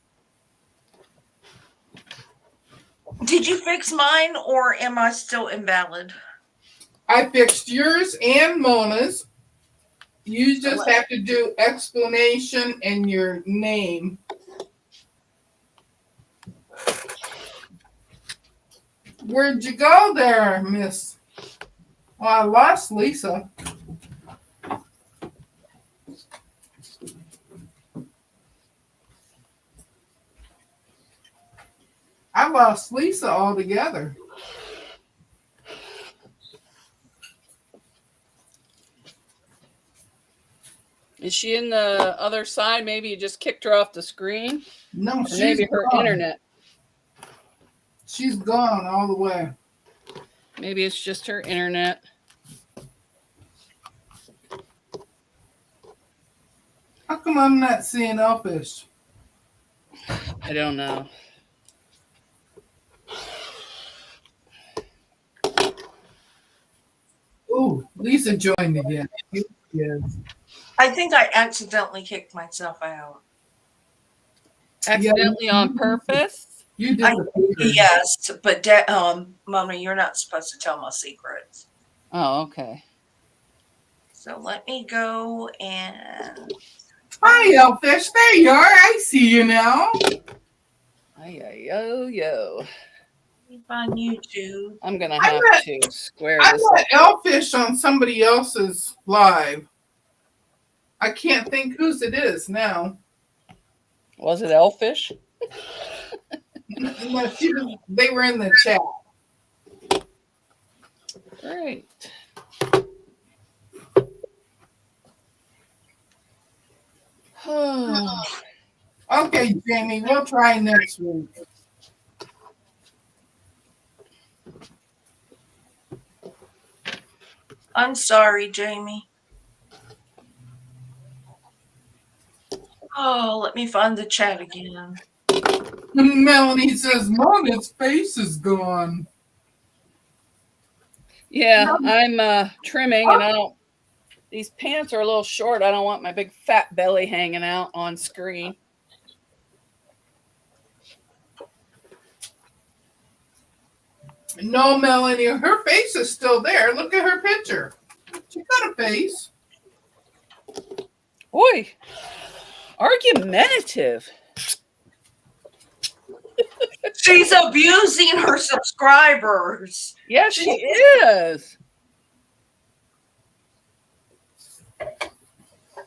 Did you fix mine or am I still invalid? I fixed yours and Mona's. You just have to do explanation and your name. Where'd you go there, Miss? Well, I lost Lisa. I lost Lisa altogether. Is she in the other side? Maybe you just kicked her off the screen. No, Or she's maybe her gone. internet. She's gone all the way. Maybe it's just her internet. How come I'm not seeing Elfish? I don't know. Ooh, Lisa joined again. Yes. I think I accidentally kicked myself out. Accidentally on purpose? You disappeared. Yes, but Mona, you're not supposed to tell my secrets. Oh, okay. So let me go and Hi, Elfish. There you are. I see you now. Yo. find YouTube. I'm gonna I have met- to square I this up. met Elfish on somebody else's live. I can't think whose it is now. Was it Elfish? No, they were in the chat. Great. Okay, Jamie, we'll try next week. I'm sorry, Jamie. Oh, let me find the chat again. Melanie says, Mona's face is gone. Yeah, I'm trimming and I don't these pants are a little short. I don't want my big fat belly hanging out on screen. No, Melanie, her face is still there. Look at her picture. She got a face. Boy, argumentative. She's abusing her subscribers. Yes, she is.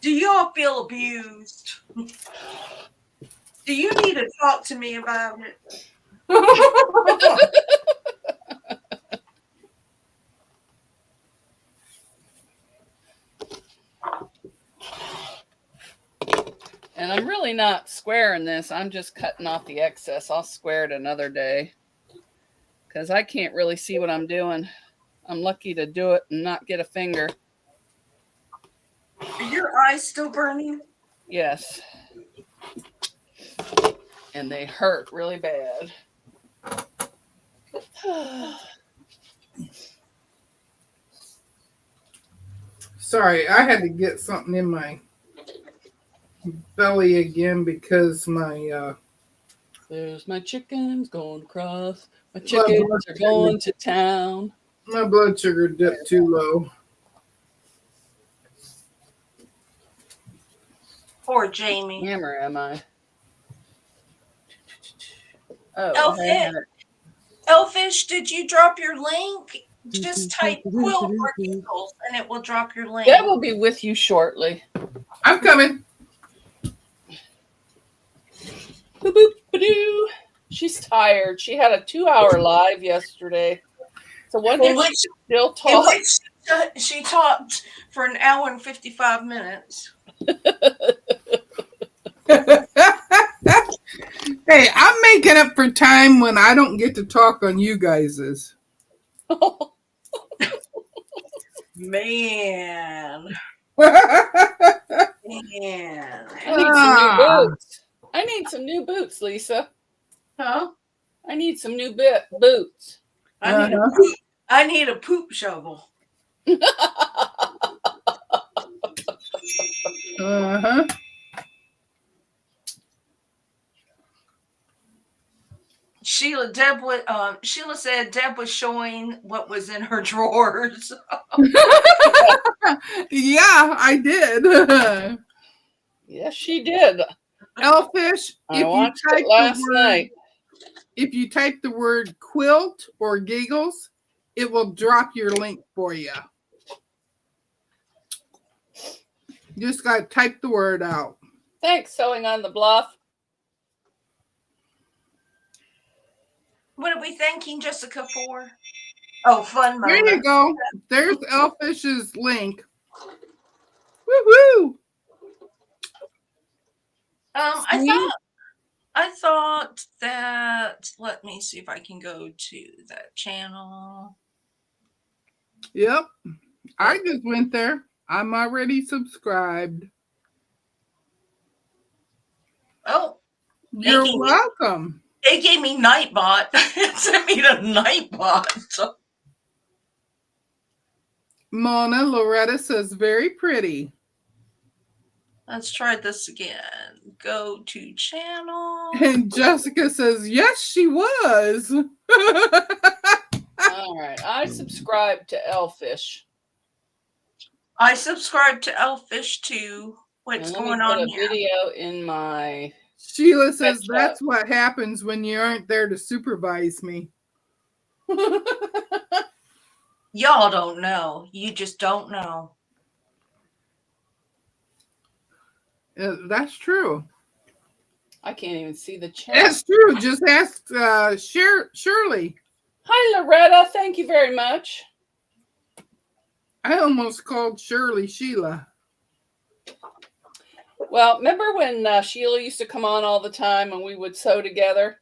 Do y'all feel abused? Do you need to talk to me about it? And I'm really not squaring this. I'm just cutting off the excess. I'll square it another day because I can't really see what I'm doing. I'm lucky to do it and not get a finger. Are your eyes still burning? Yes. And they hurt really bad. Sorry, I had to get something in my belly again because my There's my chickens going across. My chickens are going to town. my blood sugar dipped too low. Poor Jamie. Hammer, am I? Oh, Elfish, Elfish, did you drop your link? Just type quilt or giggles and it will drop your link. that will be with you shortly. I'm coming. Boop, boop, ba-doo. She's tired. She had a 2-hour live yesterday. So what did she still In talk? which she talked for an hour and 55 minutes. Hey, I'm making up for time when I don't get to talk on you guys's. Man. I need some new boots, Lisa. Huh? I need some new boots. I need a poop shovel. Sheila said Deb was showing what was in her drawers. Yeah, I did. Yes, she did. Elfish, I watched it last night. if you type the word quilt or giggles, it will drop your link for you. You just got to type the word out. Thanks, Sewing on the Bluff. What are we thanking Jessica for? Oh, fun There Mona. you go. There's Elfish's link. Woohoo! I thought that, let me see if I can go to that channel. Yep. I just went there. I'm already subscribed. Oh, You're Thank you. welcome. they gave me Nightbot. It sent me to Nightbot. Mona Loretta says very pretty. Let's try this again. Go to channel. And Jessica says, yes, she was. All right. I subscribe to Elfish. I subscribe to Elfish too. What's And let me going put on a here? video in my. Sheila says, Catch that's what happens when you aren't there to supervise me. Y'all don't know. You just don't know. That's true. I can't even see the chat. That's true. Just ask Shirley. Hi, Loretta. Thank you very much. I almost called Shirley Sheila. Well, remember when Sheila used to come on all the time and we would sew together?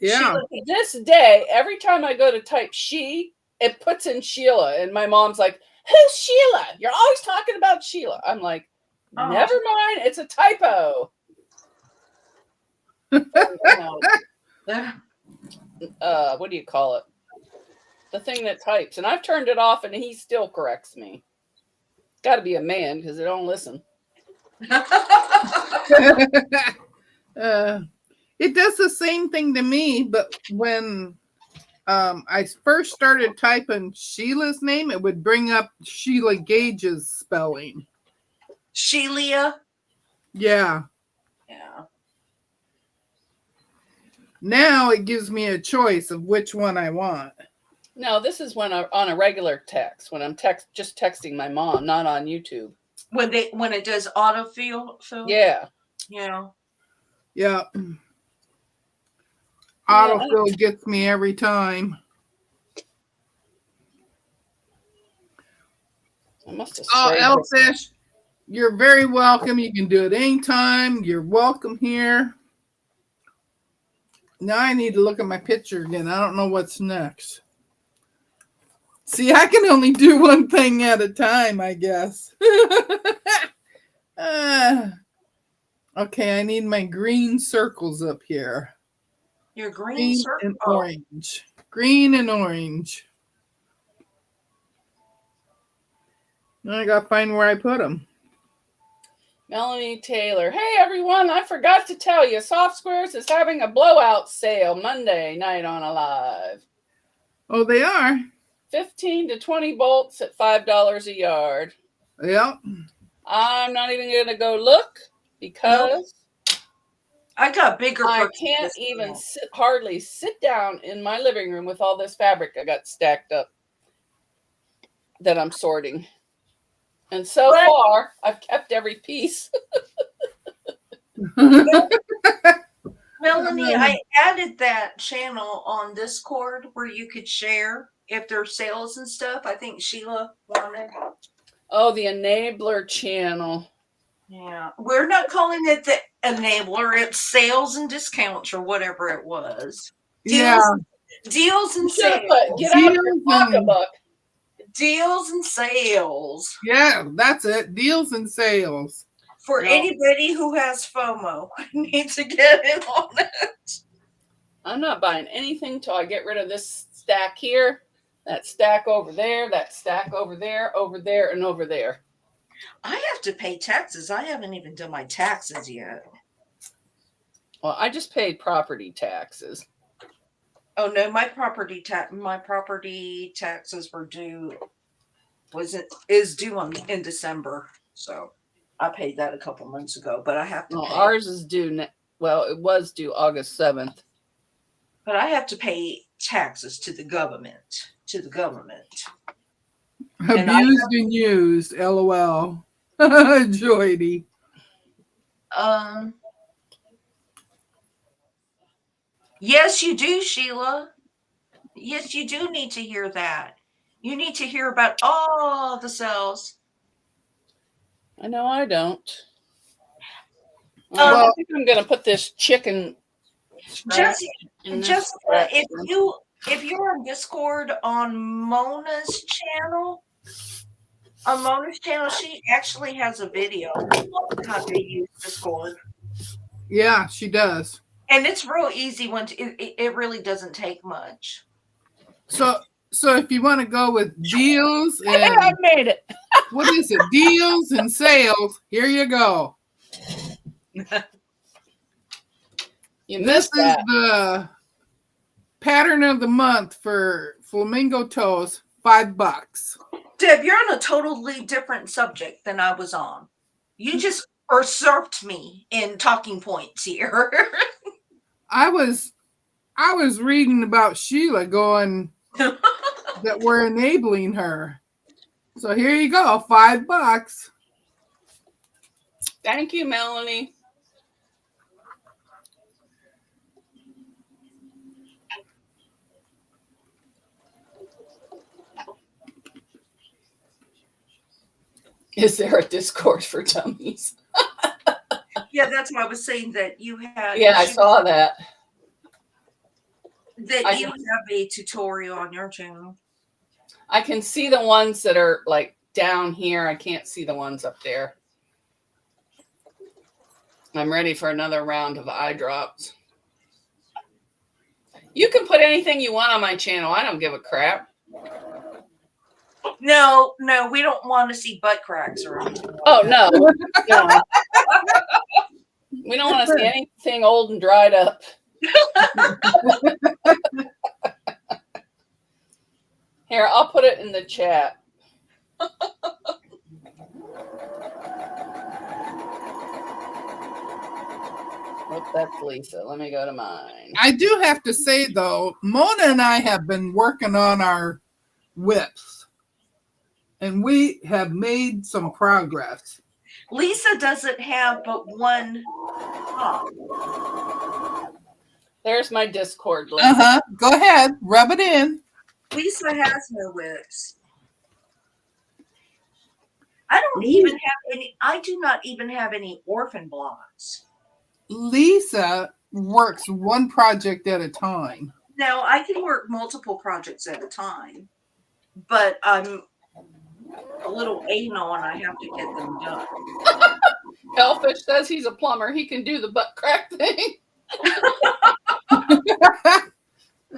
Yeah. To this day, every time I go to type she, it puts in Sheila. And my mom's like, who's Sheila? You're always talking about Sheila. I'm like, Oh. never mind. It's a typo. What do you call it? The thing that types. And I've turned it off and he still corrects me. Got to be a man because they don't listen. It does the same thing to me, but when I first started typing Sheila's name, it would bring up Sheila Gage's spelling. Sheila. Yeah. Yeah. Now it gives me a choice of which one I want. No, this is when on a regular text, when I'm just texting my mom, not on YouTube. When it does autofill. Yeah. Yeah. Yeah. Autofill gets me every time. I must have Oh, sprayed Elfish, you're very welcome. You can do it anytime. You're welcome here. Now I need to look at my picture again. I don't know what's next. See, I can only do one thing at a time, I guess. Okay, I need my green circles up here. Your green Green circle. and orange. Green and orange. Now I gotta find where I put them. Melanie Taylor. Hey, everyone. I forgot to tell you, Soft Squares is having a blowout sale Monday night on Alive. Oh, they are? 15 to 20 bolts at $5 a yard. Yep. I'm not even going to go look because I got bigger. I books can't this even time. hardly sit down in my living room with all this fabric I got stacked up that I'm sorting. And so far, I've kept every piece. Melanie, I added that channel on Discord where you could share if there's sales and stuff. I think Sheila wanted. Oh, the Enabler channel. Yeah. We're not calling it the enabler. It's sales and discounts or whatever it was. Yeah. Deals and Should have sales. put, get out your Deals and- pocketbook. Deals and sales. Yeah, that's it. Deals and sales. For No. anybody who has FOMO, needs to get in on it. I'm not buying anything till I get rid of this stack here, that stack over there, that stack over there, and over there. I have to pay taxes. I haven't even done my taxes yet. Well, I just paid property taxes. Oh no, my property taxes were is due in December. So I paid that a couple months ago, but I have to No, pay. ours is due. Well, it was due August 7th. But I have to pay taxes to the government. And I Abused and used. LOL. Joydy. Yes, you do, Sheila. Yes, you do need to hear that. You need to hear about all the cells. I know I don't. Well, I think I'm gonna put this chicken. Jessica, if you're on Discord on Mona's channel, she actually has a video on how to use Discord. Yeah, she does. And it's real easy it really doesn't take much. So if you want to go with deals and I made it. what is it? Deals and sales. Here you go. You This missed is that. the pattern of the month for flamingo toes. $5. Deb, you're on a totally different subject than I was on. You just usurped me in talking points here. I was reading about Sheila going that we're enabling her. So here you go, $5. Thank you, Melanie. Is there a Discord for dummies? Yeah, that's why I was saying that you had. Yeah, I saw that. That you have a tutorial on your channel. I can see the ones that are like down here. I can't see the ones up there. I'm ready for another round of eye drops. You can put anything you want on my channel. I don't give a crap. No, we don't want to see butt cracks or anything. Oh, no. No. We don't want to see anything old and dried up. Here, I'll put it in the chat. Oh, that's Lisa. Let me go to mine. I do have to say though, Mona and I have been working on our whips, and we have made some progress. Lisa doesn't have but one top. There's my Discord link. Go ahead, rub it in. Lisa has no whips. I do not even have any orphan blocks. Lisa works one project at a time. Now I can work multiple projects at a time, but I'm a little anal and I have to get them done. Hellfish says he's a plumber. He can do the butt crack thing. I don't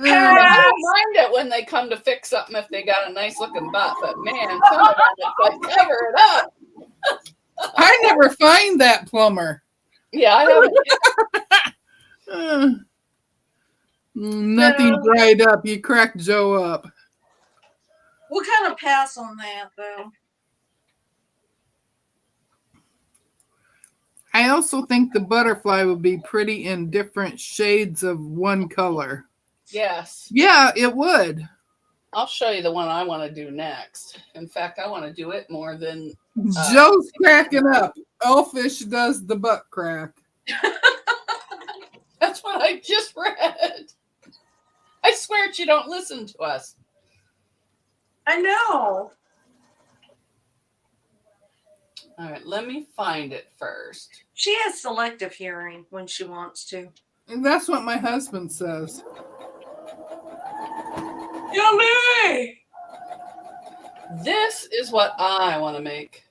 mind it when they come to fix something if they got a nice looking butt, but man, some of them it's like cover it up. I never find that plumber. Yeah, I haven't. Nothing dried up. You cracked Joe up. We'll kind of pass on that though. I also think the butterfly would be pretty in different shades of one color. Yes. Yeah, it would. I'll show you the one I want to do next. In fact, I want to do it more than Joe's cracking up. Elfish does the butt crack. that's what I just read. I swear you don't listen to us. I know. All right, let me find it first. She has selective hearing when she wants to. And that's what my husband says. Yummy! This is what I want to make.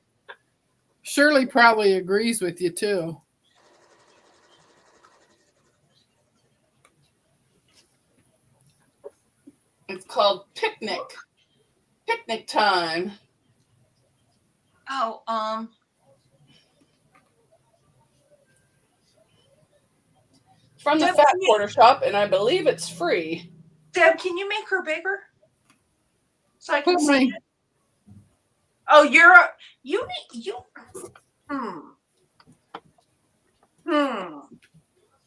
Shirley probably agrees with you too. It's called Picnic. Picnic time. Oh, From the Fat Quarter Shop, and I believe it's free. Deb, can you make her bigger? So I can Put see my- it. Oh, you need you.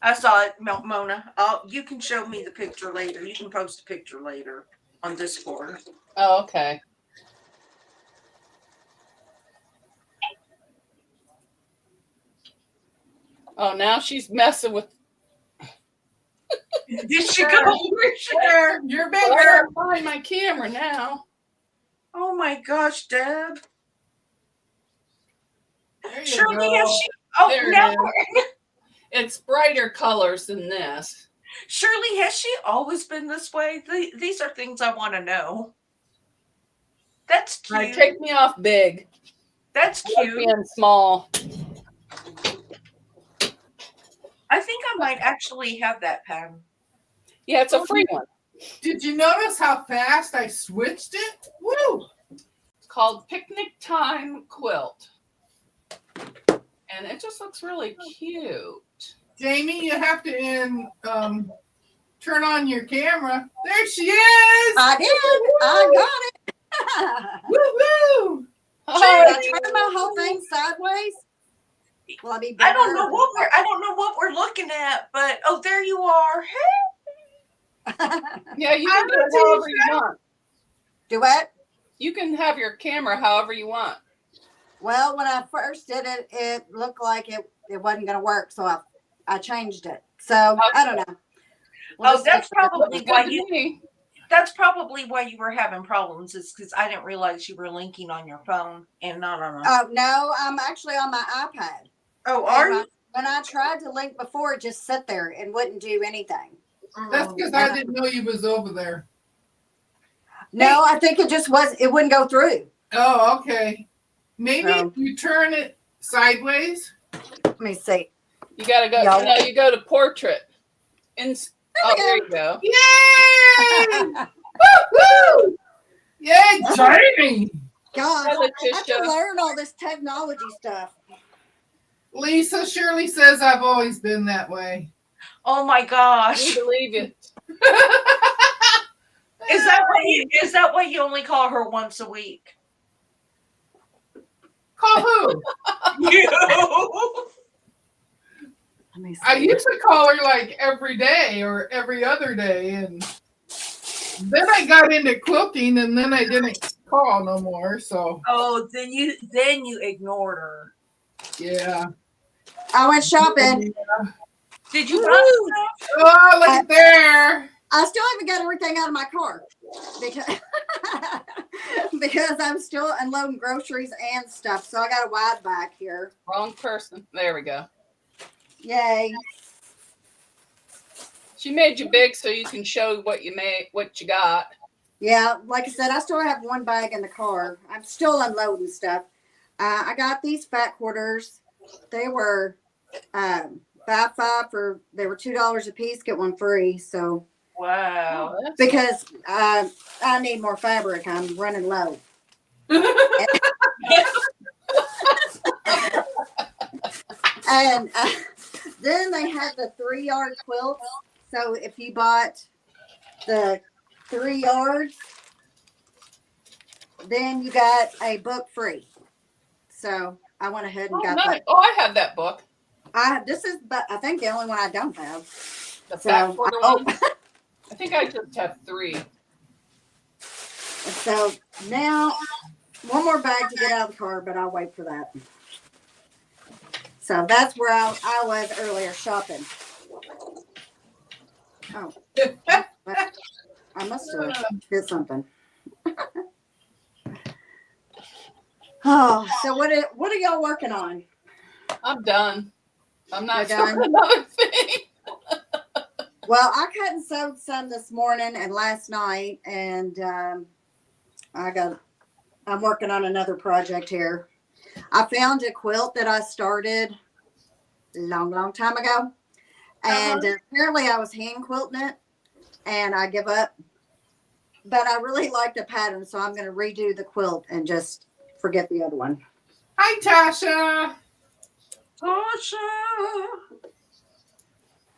I saw it, Mona. You can show me the picture later. You can post a picture later on Discord. Oh, okay. Oh, now she's messing with. Did she go? Where'd she go? There, you're I bigger. gotta find my camera now. Oh my gosh, Deb. There you Shirley, go. has she? Oh, There it now is. It's brighter colors than this. Shirley, has she always been this way? These are things I want to know. That's All right, cute. take me off big. That's I like cute. being small. I think I might actually have that pattern. Yeah, it's a free one. Did you notice how fast I switched it? Woo! It's called Picnic Time Quilt. And it just looks really cute. Jamie, you have to turn on your camera. There she is! I did. I got it. Woo-hoo! Should I turn my whole thing sideways? Will I be better? I don't know what we're looking at, but oh, there you are. Yeah, you I'm can do it a however you want. Do what? You can have your camera however you want. Well, when I first did it, it looked like it wasn't going to work, so I changed it. So I don't know. Oh, that's fix it. probably Looks why good to you. me. That's probably why you were having problems. Is because I didn't realize you were linking on your phone and not on. Oh no, I'm actually on my iPad. Oh, are And you? when I tried to link before, it just sat there and wouldn't do anything. That's because I didn't know you was over there. No, I think it just was. It wouldn't go through. Oh, okay. Maybe Oh. if you turn it sideways. Let me see. You gotta go. Yeah. No, you go to portrait. Oh, we there you go. Yay! Woo-hoo! Yay, Jamie! Gosh, Hi, I have to Letitia. learn all this technology stuff. Lisa Shirley says I've always been that way. Oh my We gosh! believe you. Is that why you only call her once a week? Call who? You. Let me see. I used to call her like every day or every other day, and then I got into quilting, and then I didn't call no more. So Oh, then you ignored her. yeah. I went shopping. Did you buy stuff? Oh, look there! I still haven't got everything out of my car because because I'm still unloading groceries and stuff. So I got a wide back here. Wrong person. There we go. Yay! She made you big so you can show what you made, what you got. Yeah, like I said, I still have one bag in the car. I'm still unloading stuff. I got these fat quarters. They were buy 5 for they were $2 a piece, get one free. So Wow. That's- because I need more fabric, I'm running low. And then they had the 3-yard quilts. So if you bought the 3 yards, then you got a book free. So I went ahead and Oh, got nice. that. Oh, I have that book. This is, but I think the only one I don't have. The So, fat quarter oh. one. I think I just have 3. So now one more bag to get out of the car, but I'll wait for that. So that's where I was earlier shopping. Oh, I must have hit something. Oh, so what are y'all working on? I'm done. I'm not You're done? starting another thing. Well, I cut and sewed some this morning and last night, and I'm working on another project here. I found a quilt that I started a long time ago, and apparently I was hand quilting it, and I give up. But I really like the pattern, so I'm going to redo the quilt and just forget the other one. Hi, Tasha. Tasha.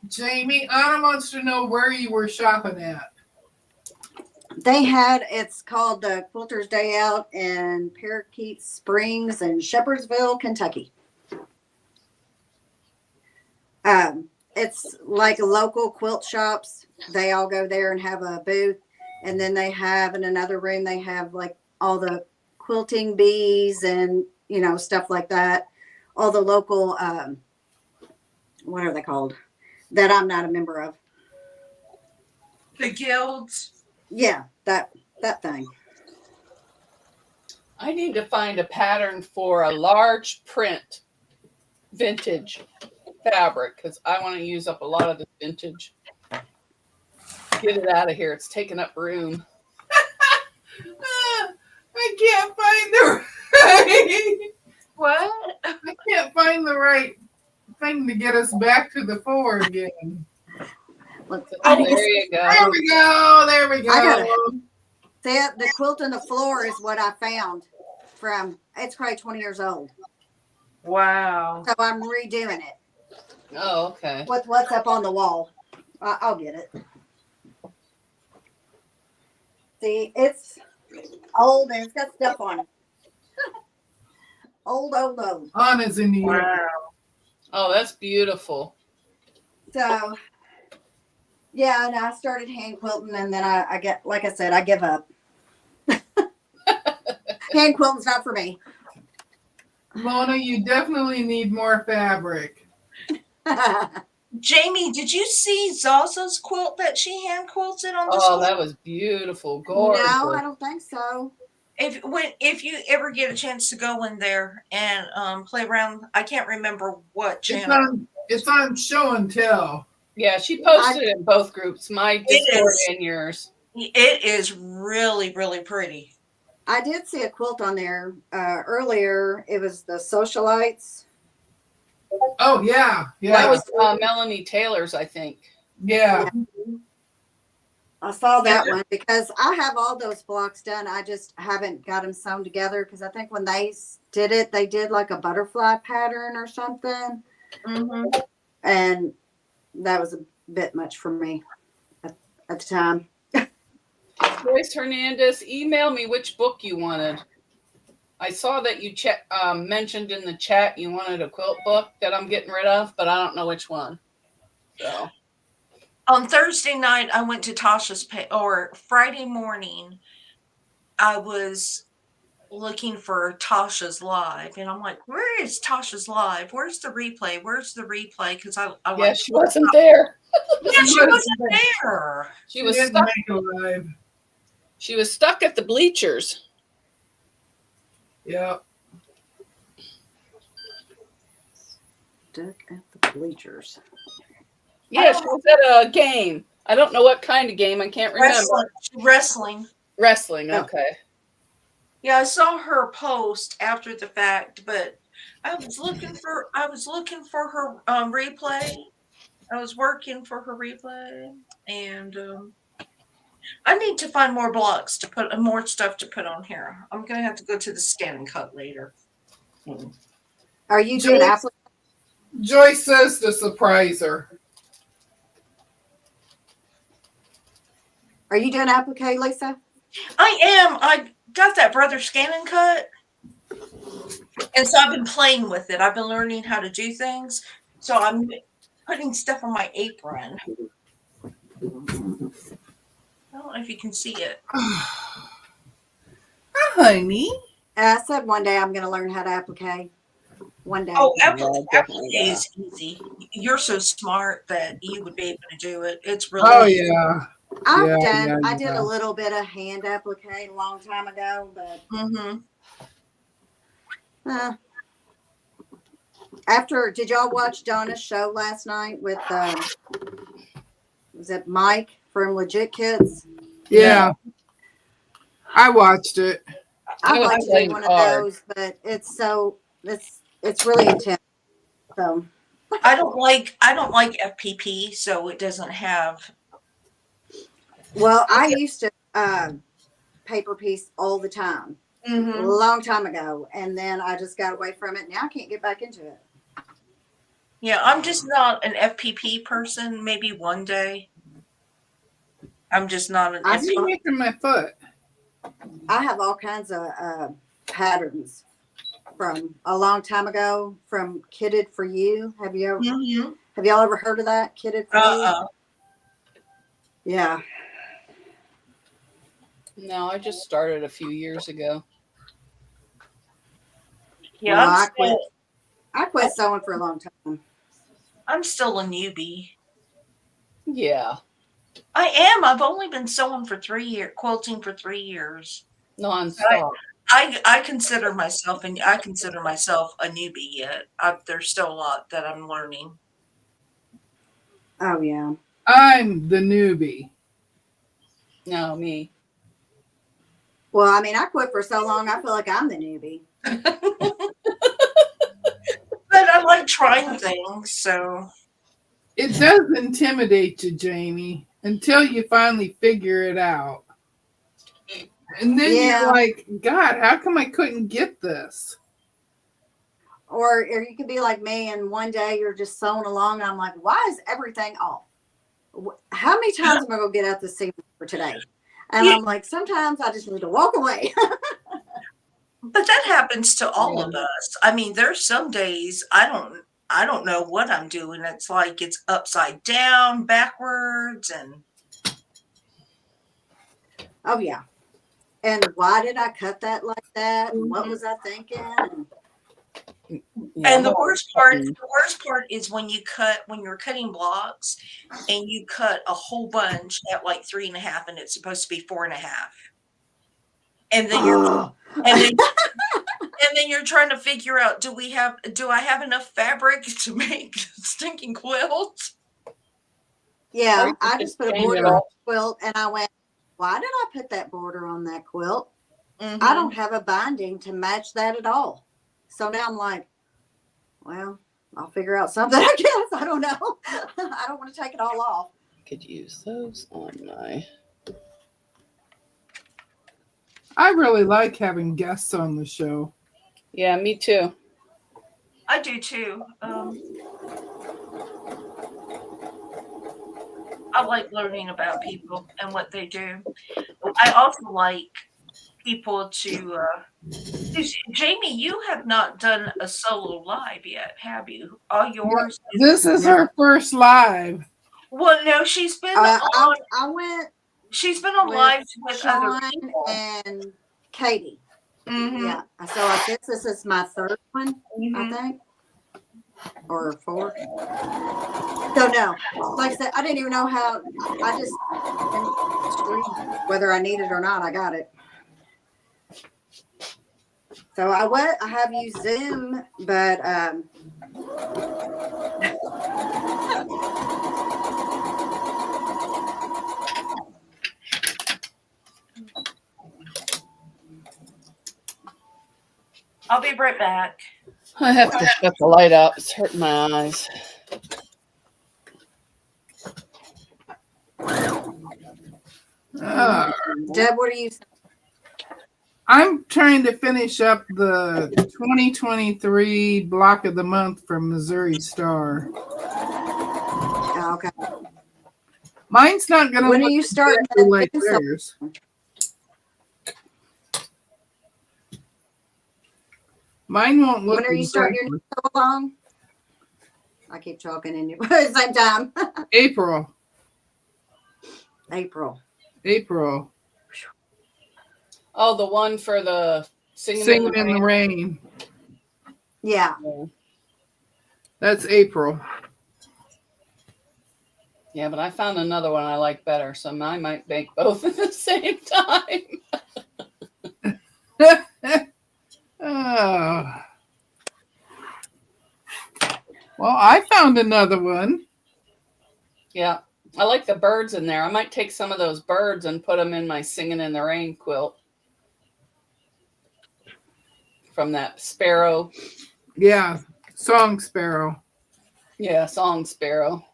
Jamie, Anna wants to know where you were shopping at. it's called the Quilters Day Out in Parakeet Springs in Shepherdsville, Kentucky. It's like local quilt shops. They all go there and have a booth. And then they have in another room, they have like all the quilting bees and, stuff like that. All the local, what are they called? That I'm not a member of. The guilds. Yeah, that thing. I need to find a pattern for a large print vintage fabric because I want to use up a lot of this vintage. Get it out of here. It's taking up room. I can't find the right. What? I can't find the right thing to get us back to the 4 again. Look, Oh, there you go. There we go. There we go. I got it. The quilt on the floor is what I found from, it's probably 20 years old. Wow. So I'm redoing it Oh, okay. with what's up on the wall. I'll get it. See, it's old and it's got stuff on it. Old. Anna's in the air. Wow. Oh, that's beautiful. So, yeah, and I started hand quilting and then I get, like I said, I give up. Hand quilting's not for me. Mona, you definitely need more fabric. Jamie, did you see Zaza's quilt that she hand quilted on the Oh, that was beautiful. Gorgeous. No, I don't think so. If you ever get a chance to go in there and play around, I can't remember what channel. It's on Show and Tell. Yeah, she posted it in both groups, my Discord is. and yours. It is really, really pretty. I did see a quilt on there earlier. It was the Socialites. Oh yeah, That was Melanie Taylor's, I think. yeah. I saw that one because I have all those blocks done. I just haven't got them sewn together because I think when they did it, they did like a butterfly pattern or something. Mm-hmm. And that was a bit much for me at the time. Joyce Hernandez, email me which book you wanted. I saw that you mentioned in the chat you wanted a quilt book that I'm getting rid of, but I don't know which one. So On Thursday night, I went to Tasha's or Friday morning, I was looking for Tasha's live, and I'm like, "Where is Tasha's live? Where's the replay? Where's the replay?" Because I yeah, she wasn't there. Yeah, she wasn't there. She was didn't stuck. make a live. She was stuck at the bleachers. Yeah. Stuck at the bleachers. Yeah, she was at a game. I don't know what kind of game. I can't remember. Wrestling. Wrestling. Oh. Okay. Yeah, I saw her post after the fact, but I was looking for her replay. I was working for her replay, and I need to find more blocks to put more stuff to put on here. I'm gonna have to go to the scan and cut later. Are you doing Joyce- applique? Joyce says to surprise her. Are you doing applique, Lisa? I am. I got that Brother Scan and Cut, and so I've been playing with it. I've been learning how to do things. So I'm putting stuff on my apron. I don't know if you can see it. Honey. I said one day I'm going to learn how to applique. One day. Oh, definitely, applique yeah. is easy. You're so smart that you would be able to do it. It's really Oh easy. yeah. I did yeah. a little bit of hand applique a long time ago, but Mm-hmm. did y'all watch Donna's show last night with, was it Mike from Legit Kids? Yeah. I watched it. I'd Oh, like that's to do like one hard. of those, but it's really intense. So I don't like FPP, so it doesn't have. well, I used to paper piece all the time, a long time ago, and then I just got away from it. Now I can't get back into it. Yeah, I'm just not an FPP person. Maybe one day. I'm just not an I What's expert. making my foot? I have all kinds of patterns from a long time ago from Kitted for You. Have y'all ever heard of that? Kitted for You? Uh-uh. Yeah. No, I just started a few years ago. Yeah, Well, I quit sewing for a long time. I'm still a newbie. Yeah. I am. I've only been sewing for 3 years, quilting for 3 years. Non-stop. I consider myself a newbie yet. There's still a lot that I'm learning. Oh yeah. I'm the newbie. No, me. Well, I mean, I quit for so long. I feel like I'm the newbie. But I like trying things, so It does intimidate you, Jamie, until you finally figure it out. And then Yeah. you're like, God, how come I couldn't get this? Or you could be like me, and one day you're just sewing along, and I'm like, why is everything off? How many times am I going to get out this seam for today? And I'm like, sometimes I just need to walk away. but that happens to all of us. I mean, there's some days I don't know what I'm doing. It's like it's upside down, backwards, and Oh yeah. And why did I cut that like that? And what was I thinking? Yeah. and the worst part is when you're cutting blocks and you cut a whole bunch at like 3.5 and it's supposed to be 4.5. And then you're and then you're trying to figure out, do I have enough fabric to make the stinking quilt? Yeah, Or you I could just put a change border it on all. the quilt, and I went, why did I put that border on that quilt? Mhm. I don't have a binding to match that at all. So now I'm like, well, I'll figure out something, I guess. I don't know. I don't want to take it all off. Could use those on my. I really like having guests on the show. Yeah, me too. I do too. I like learning about people and what they do. I also like people to. Jamie, you have not done a solo live yet, have you? All yours. This is her first live. Well, no, she's been I on. went She's been on with lives with other Sean people. and Katie. Mhm. Yeah. So I guess this is my third one, I Mhm. think. Or fourth. So no. Like I said, I didn't even know how. I just whether I need it or not, I got it. So I have used Zoom, but I'll be right back. I have to shut the light out. It's hurting my eyes. Deb, what are you? I'm trying to finish up the 2023 block of the month from Missouri Star. Oh, okay. Mine's not going to When look are you starting exactly like that? So, theirs. Mine won't look when are you starting your exactly. so long? I keep talking in you at the same time. April. April. Oh, the one for the singing, Singing in the rain. Yeah. That's April. Yeah, but I found another one I like better, so I might bake both at the same time. Oh. Well, I found another one. Yeah, I like the birds in there. I might take some of those birds and put them in my Singing in the Rain quilt from that sparrow. Yeah, Song Sparrow. Yeah, Song Sparrow.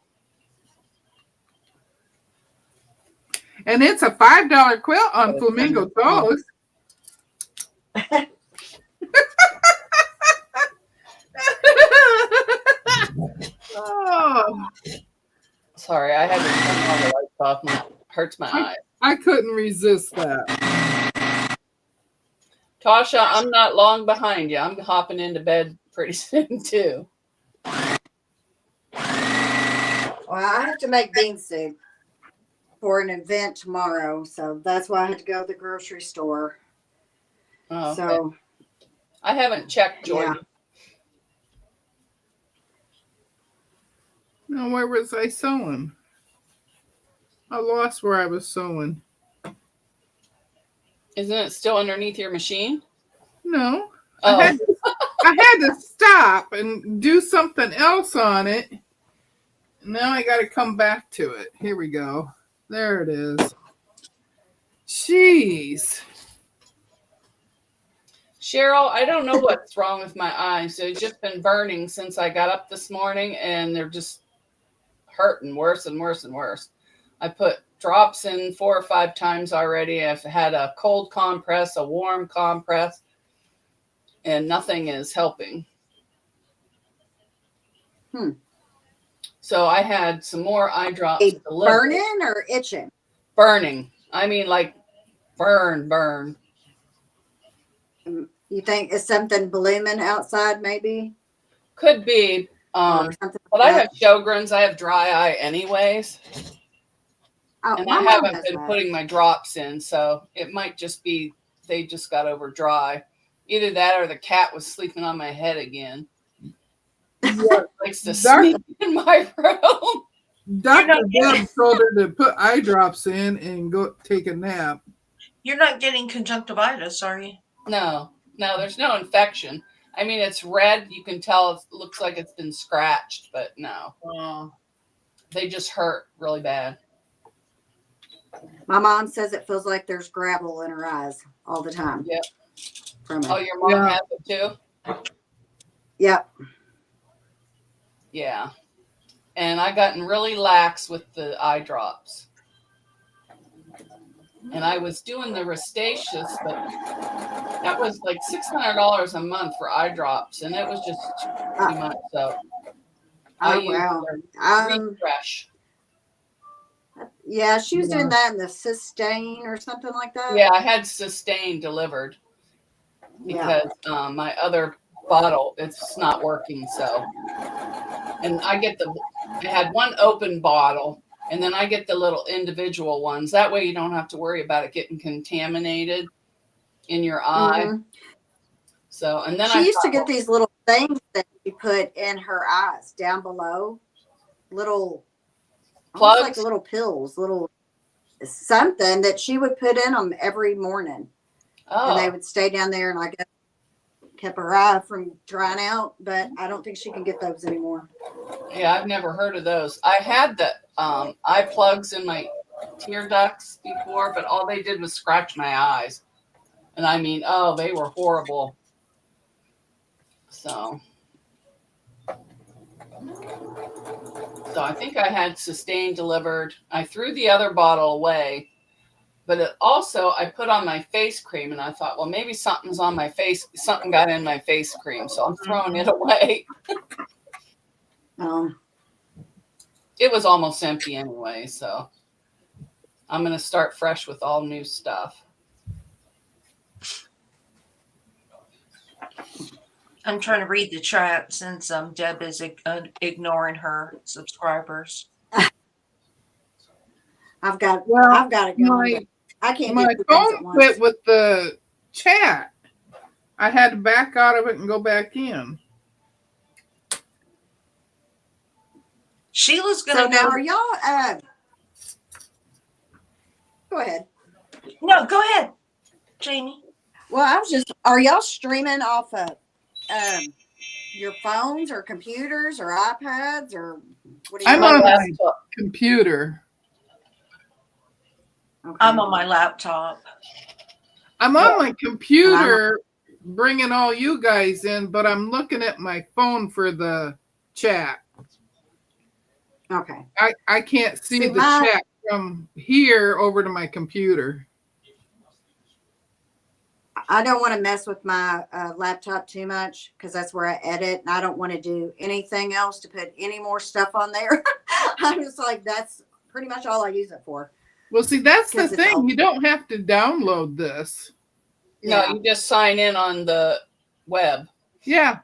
And it's a $5 quilt on Flamingo Toast. Oh. Sorry, I had to turn all the lights off. Hurts my eye. I couldn't resist that. Tasha, I'm not long behind you. I'm hopping into bed pretty soon too. Well, I have to make bean soup for an event tomorrow, so that's why I had to go to the grocery store. Oh, okay. So I haven't checked, Jordan. Now, where was I sewing? I lost where I was sewing. Isn't it still underneath your machine? No. Oh, I had to stop and do something else on it. Now I got to come back to it. Here we go. There it is. Jeez. Cheryl, I don't know what's wrong with my eyes. They've just been burning since I got up this morning, and they're just hurting worse and worse and worse. I put drops in 4 or 5 times already. I've had a cold compress, a warm compress, and nothing is helping. So I had some more eye drops delivered. burning or itching? Burning. I mean, like burn. You think it's something blooming outside, maybe? Could be. Or something But like I that? have Sjogren's. I have dry eye anyways. Oh, And my I mom haven't has been that. putting my drops in, so it might just be they just got over dry. Either that or the cat was sleeping on my head again. Likes to sleep in my room. Dr. Deb told her to put eye drops in and go take a nap. You're not getting conjunctivitis, are you? No, there's no infection. I mean, it's red. You can tell it looks like it's been scratched, but no. They just hurt really bad. My mom says it feels like there's gravel in her eyes all the time. Yep. From Oh, it. your mom Yeah. has it too? Yep. Yeah. And I gotten really lax with the eye drops. And I was doing the Restatious, but that was like $600 a month for eye drops, and it was just too much. So I Oh, used wow. the Refresh. Yeah, she was doing that in the Sustain or something like that. Yeah, I had Sustain delivered Yeah. because my other bottle, it's not working. So, and I had one open bottle, and then I get the little individual ones. That way you don't have to worry about it getting contaminated in your eye. Mhm. So, and then She I used to thought, get these little things that she put in her eyes down below. Little almost like Plugs? little pills, little something that she would put in them every morning. And they oh, would stay down there, and I guess kept her eye from drying out, but I don't think she can get those anymore. yeah, I've never heard of those. I had the eye plugs in my tear ducts before, but all they did was scratch my eyes. And I mean, oh, they were horrible. So I think I had Sustain delivered. I threw the other bottle away, but it also I put on my face cream, and I thought, well, maybe something's on my face. Something got in my face cream, so I'm throwing it away. It was almost empty anyway, so I'm going to start fresh with all new stuff. I'm trying to read the chat since Deb is ignoring her subscribers. I've got Well, it going. My, I can't my do two things at phone once. quit with the chat. I had to back out of it and go back in. Sheila's So gonna now, go. are y'all? Go ahead. No, go ahead, Jamie. Well, I was just. Are y'all streaming off of your phones or computers or iPads or what? I'm My on my laptop. computer. Okay. I'm on my laptop. I'm on my computer bringing all you guys in, but I'm looking at my phone for the chat. Okay. I can't see See, the chat from here over to my computer. I don't want to mess with my laptop too much because that's where I edit, and I don't want to do anything else to put any more stuff on there. I'm just like, that's pretty much all I use it for. Well, see, that's the 'Cause it's all- thing. You don't have to download this. No, Yeah. you just sign in on the web. Yeah.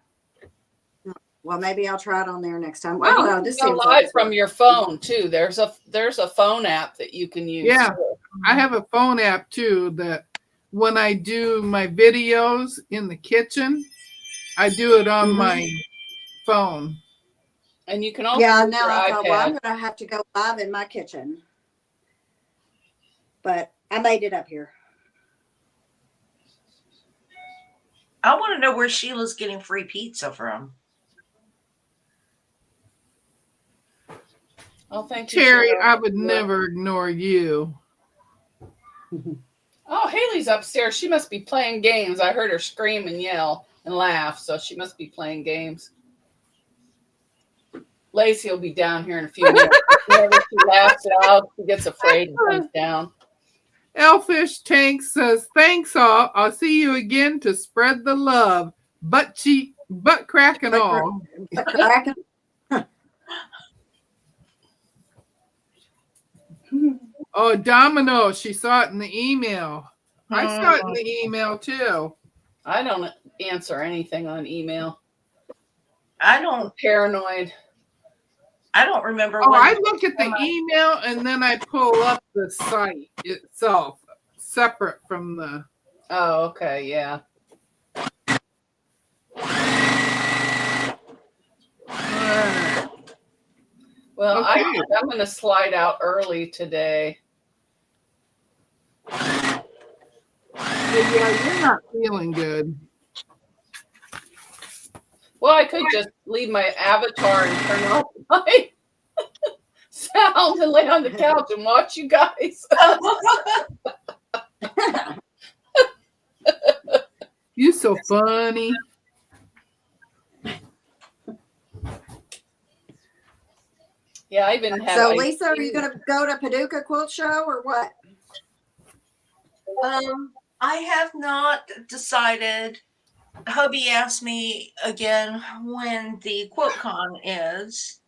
Well, maybe I'll try it on there next time. And Oh, you no, can this go seems live like it's from working. your phone too. There's a phone app that you can use. Yeah. too. I have a phone app too that when I do my videos in the kitchen, I do it on Mhm. my phone. And you can also Yeah, use now your I thought, well, I'm iPad. gonna have to go live in my kitchen. But I made it up here. I want to know where Sheila's getting free pizza from. Oh, thank you, Terry, Cheryl. I would never ignore you. Oh, Haley's upstairs. She must be playing games. I heard her scream and yell and laugh, so she must be playing games. Lacey will be down here in a few minutes. Whenever she laughs it out, she gets afraid and comes down. Elfish Tank says, thanks all. I'll see you again to spread the love. Butt crack and all. Cracking. Oh, Domino, she saw it in the email. I saw it in the email too. I don't answer anything on email. I I'm don't paranoid. remember Oh, when I look at the email and then I pull up the site itself, separate from the. Oh, okay, yeah. Well, I Okay. think I'm going to slide out early today. Yeah, you're not feeling good. Well, I could just leave my avatar and turn off my sound and lay on the couch and watch you guys. You so funny. Yeah, I even had. So, Lisa, are you going to go to Paducah Quilt Show or what? I have not decided. Hubby asked me again when the QuiltCon is.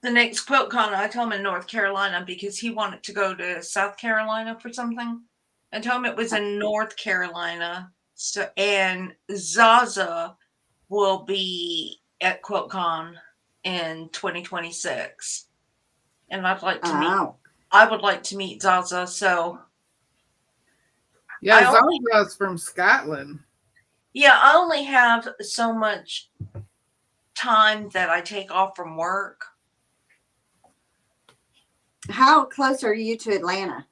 The next QuiltCon, I told him in North Carolina because he wanted to go to South Carolina for something. I told him it was in North Carolina. So, and Zaza will be at QuiltCon in 2026. And I'd like to meet. Oh, I would like to meet Zaza. So Yeah, I only- Zaza's from Scotland. yeah, I only have so much time that I take off from work. how close are you to Atlanta?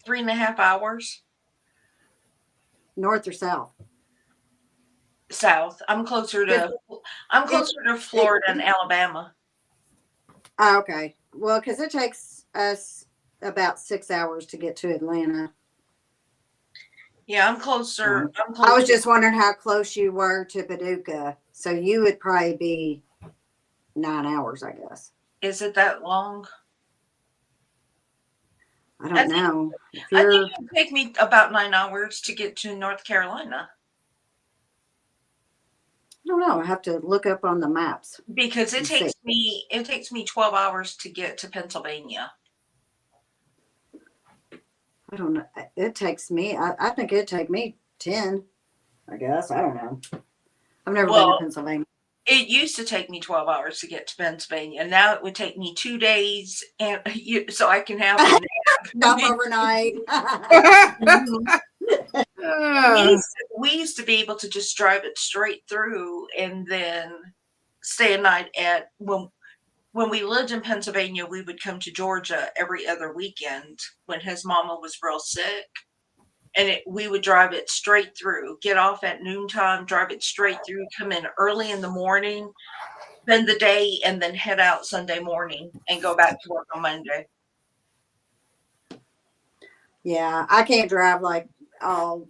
3.5 hours North or south? south. I'm closer to Florida and Alabama. Oh, okay. Well, because it takes us about 6 hours to get to Atlanta. Yeah, I'm closer. I'm I closer. was just wondering how close you were to Paducah. So you would probably be 9 hours, I guess. Is it that long? I I don't think- know. If I you're, think it would take me about 9 hours to get to North Carolina I don't know. I have to look up on the maps. because it Let's see. takes me 12 hours to get to Pennsylvania. I don't know. It takes me, I think it'd take me 10, I guess. I don't know. I've never been Well, to Pennsylvania. It used to take me 12 hours to get to Pennsylvania. Now it would take me 2 days, and so I can have a nap. Stop overnight. Mhm. We used to be able to just drive it straight through and then stay a night at when we lived in Pennsylvania. We would come to Georgia every other weekend when his mama was real sick, and we would drive it straight through, get off at noontime, drive it straight through, come in early in the morning, spend the day, and then head out Sunday morning and go back to work on Monday. Yeah, I can't drive like all.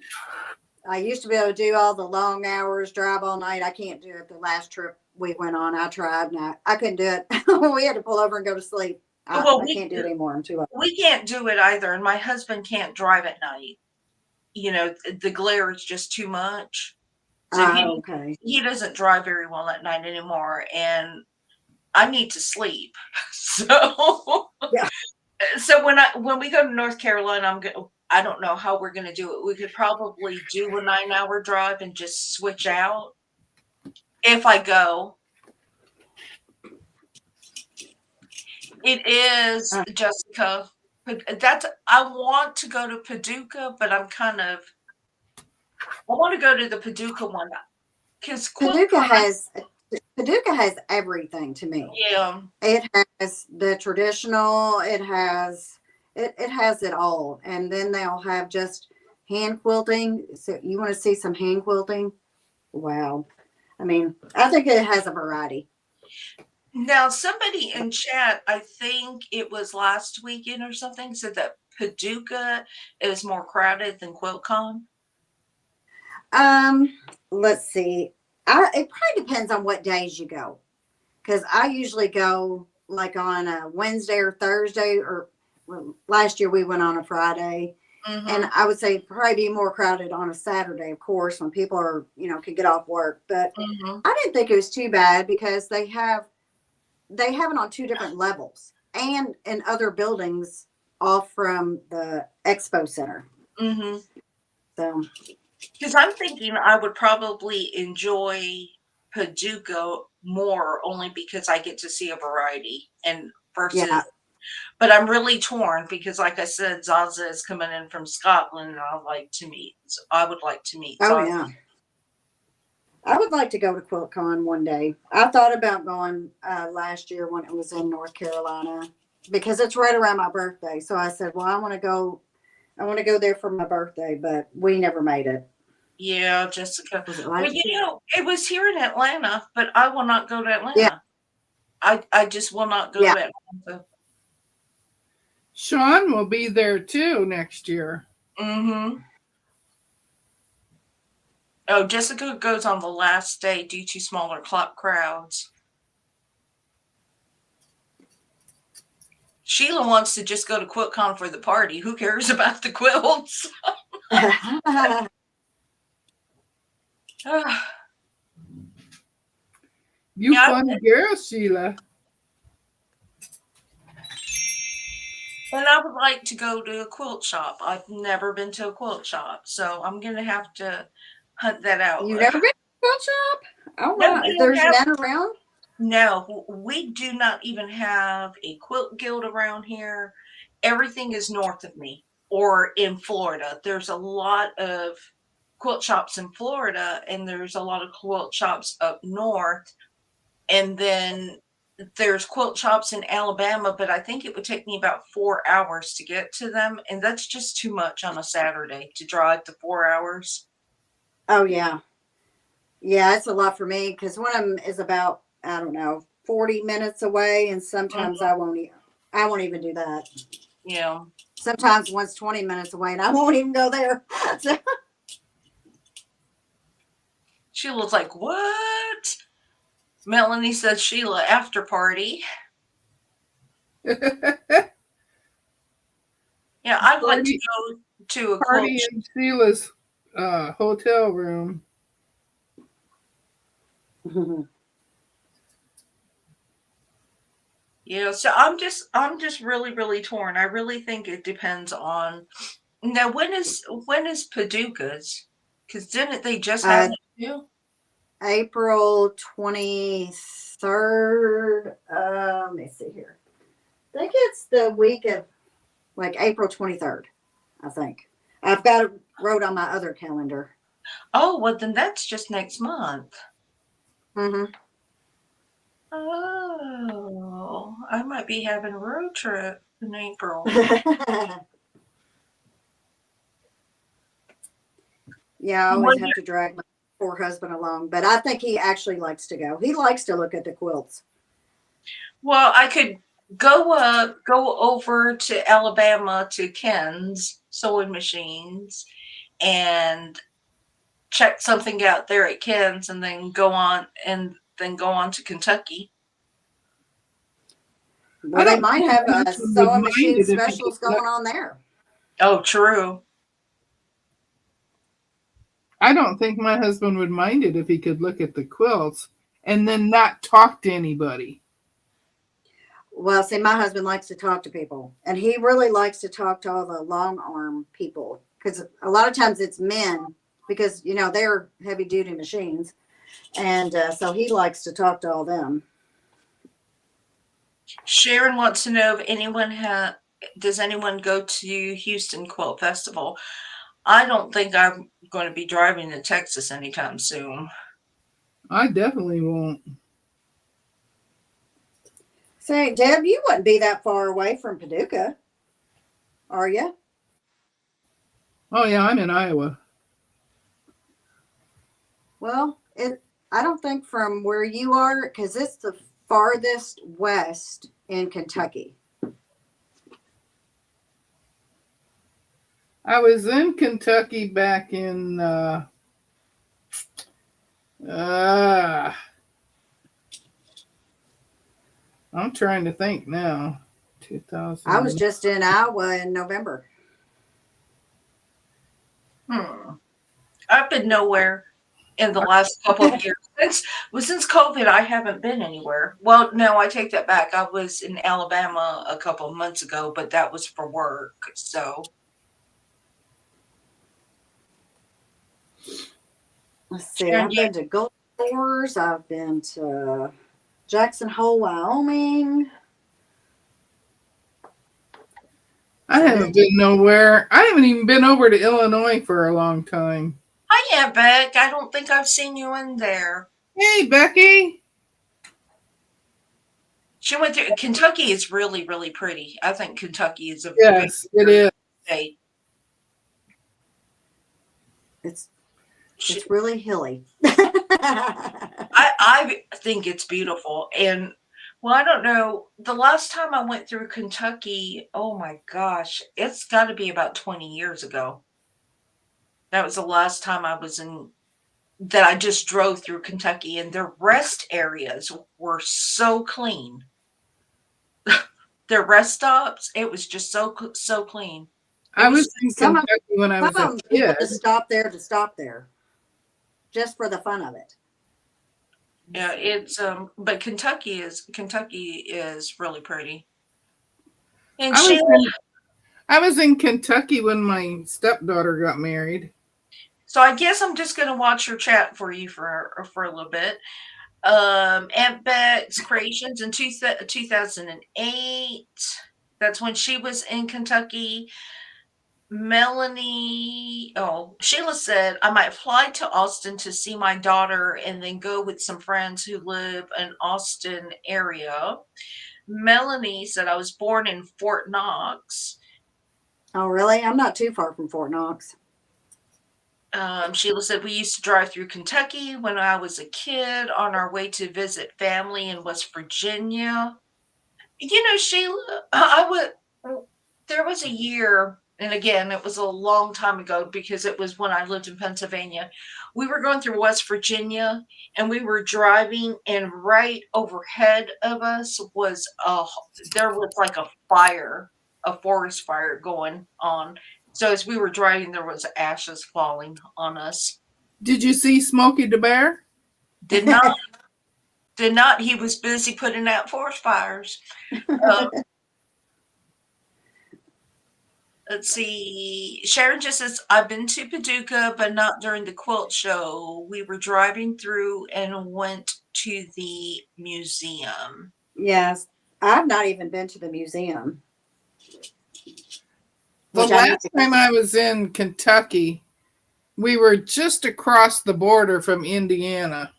I used to be able to do all the long hours, drive all night. I can't do it. The last trip we went on, I tried and I couldn't do it. We had to pull over and go to sleep. I can't do it anymore. I'm too old. We can't do it either, and my husband can't drive at night. You know, the glare is just too much. So Okay. he doesn't drive very well at night anymore, and I need to sleep. So Yeah. So when we go to North Carolina, I don't know how we're gonna do it. We could probably do a 9-hour drive and just switch out if I go. It is Jessica. But I want to go to Paducah, but I want to go to the Paducah one because Paducah has everything to me. yeah. It has the traditional, it has it all. And then they'll have just hand quilting. So you want to see some hand quilting? Wow. I mean, I think it has a variety. Now, somebody in chat, I think it was last weekend or something, said that Paducah is more crowded than QuiltCon. Let's see. It probably depends on what days you go. Because I usually go like on a Wednesday or Thursday, or last year we went on a Friday. Mm-hmm. And I would say probably be more crowded on a Saturday, of course, when people are, can get off work. But Mm-hmm. I didn't think it was too bad because they have it on 2 different levels and in other buildings off from the expo center. Mm-hmm. So, because I'm thinking I would probably enjoy Paducah more only because I get to see a variety and versus. Yeah. But I'm really torn because, like I said, Zaza is coming in from Scotland, and I would like to meet oh Zaza. yeah. I would like to go to QuiltCon one day. I thought about going last year when it was in North Carolina because it's right around my birthday. So I said, well, I want to go there for my birthday, but we never made it. Yeah, Jessica. Was it Well, last year? it was here in Atlanta, but I will not go to Atlanta. Yeah. I just will not go Yeah. to Atlanta. Sean will be there too next year. Mm-hmm. Oh, Jessica goes on the last day due to smaller crowds. Sheila wants to just go to QuiltCon for the party. Who cares about the quilts? You Yeah, funny girl, Sheila. And I would like to go to a quilt shop. I've never been to a quilt shop, so I'm going to have to hunt that out. You never been to a quilt shop? Oh, No, wow. we don't There's have- none around? No, we do not even have a quilt guild around here. Everything is north of me or in Florida. There's a lot of quilt shops in Florida, and there's a lot of quilt shops up north. And then there's quilt shops in Alabama, but I think it would take me about 4 hours to get to them. And that's just too much on a Saturday to drive the 4 hours. Oh, yeah. Yeah, it's a lot for me because one of them is about, I don't know, 40 minutes away. And sometimes I won't even do that. Yeah. Sometimes one's 20 minutes away and I won't even go there. So, Sheila's like, what? Melanie says Sheila after party. Yeah, I'd like to go to a Party quilt in Sheila's hotel room. Yeah, so I'm just really, really torn. I really think it depends on now when is Paducah's? Because didn't they just have it too? April 23rd. Let me see here. I think it's the week of like April 23rd. I think I've got it wrote on my other calendar. Oh, well then that's just next month. Mm-hmm. Oh, I might be having a road trip in April. Yeah, I always have to drag my poor husband along, but I think he actually likes to go. He likes to look at the quilts. Well, I could go over to Alabama to Ken's sewing machines and check something out there at Ken's, and then go on to Kentucky. Well, they might have my husband would sewing mind machine it if he specials could- going on there. Oh, true. I don't think my husband would mind it if he could look at the quilts and then not talk to anybody. Well, see, my husband likes to talk to people, and he really likes to talk to all the long arm people because a lot of times it's men because they're heavy duty machines, and so he likes to talk to all them. Sharon wants to know if does anyone go to Houston Quilt Festival? I don't think I'm going to be driving to Texas anytime soon. I definitely won't. Say, Deb, you wouldn't be that far away from Paducah, are you? Oh yeah, I'm in Iowa. Well, I don't think from where you are, because it's the farthest west in Kentucky. I was in Kentucky back in I'm trying to think now. 2000. I was just in Iowa in November. I've been nowhere in the last couple of years. Since COVID, I haven't been anywhere. Well, no, I take that back. I was in Alabama a couple of months ago, but that was for work. So Let's see. I've been to Gulf Shores. I've been to Jackson Hole, Wyoming. I haven't been nowhere. I haven't even been over to Illinois for a long time. Hiya, Beck. I don't think I've seen you in there. Hey, Becky. She went through Kentucky. Is really, really pretty. I think Kentucky is a Yes, it is. state. It's really hilly. I think it's beautiful. And well, I don't know. The last time I went through Kentucky, oh my gosh, it's got to be about 20 years ago. That was the last time I just drove through Kentucky, and their rest areas were so clean. Their rest stops, it was just so clean. I was in Kentucky when I was a kid. To stop there, just for the fun of it. Yeah, it's but Kentucky is really pretty. And I was in Kentucky when my stepdaughter got married. So I guess I'm just gonna watch your chat for you for a little bit. Aunt Beck's Creations in 2008. That's when she was in Kentucky. Melanie, Sheila said, I might fly to Austin to see my daughter and then go with some friends who live in Austin area. Melanie said, I was born in Fort Knox. Oh, really? I'm not too far from Fort Knox. Sheila said, we used to drive through Kentucky when I was a kid on our way to visit family in West Virginia. Sheila, there was a year, and again, it was a long time ago because it was when I lived in Pennsylvania. We were going through West Virginia, and we were driving, and right overhead of us there was like a forest fire going on. So as we were driving, there was ashes falling on us. Did you see Smokey the Bear? Did not. Did not. He was busy putting out forest fires. Let's see. Sharon just says, I've been to Paducah, but not during the quilt show. We were driving through and went to the museum. Yes. I've not even been to the museum. The last time I was in Kentucky, we were just across the border from Indiana.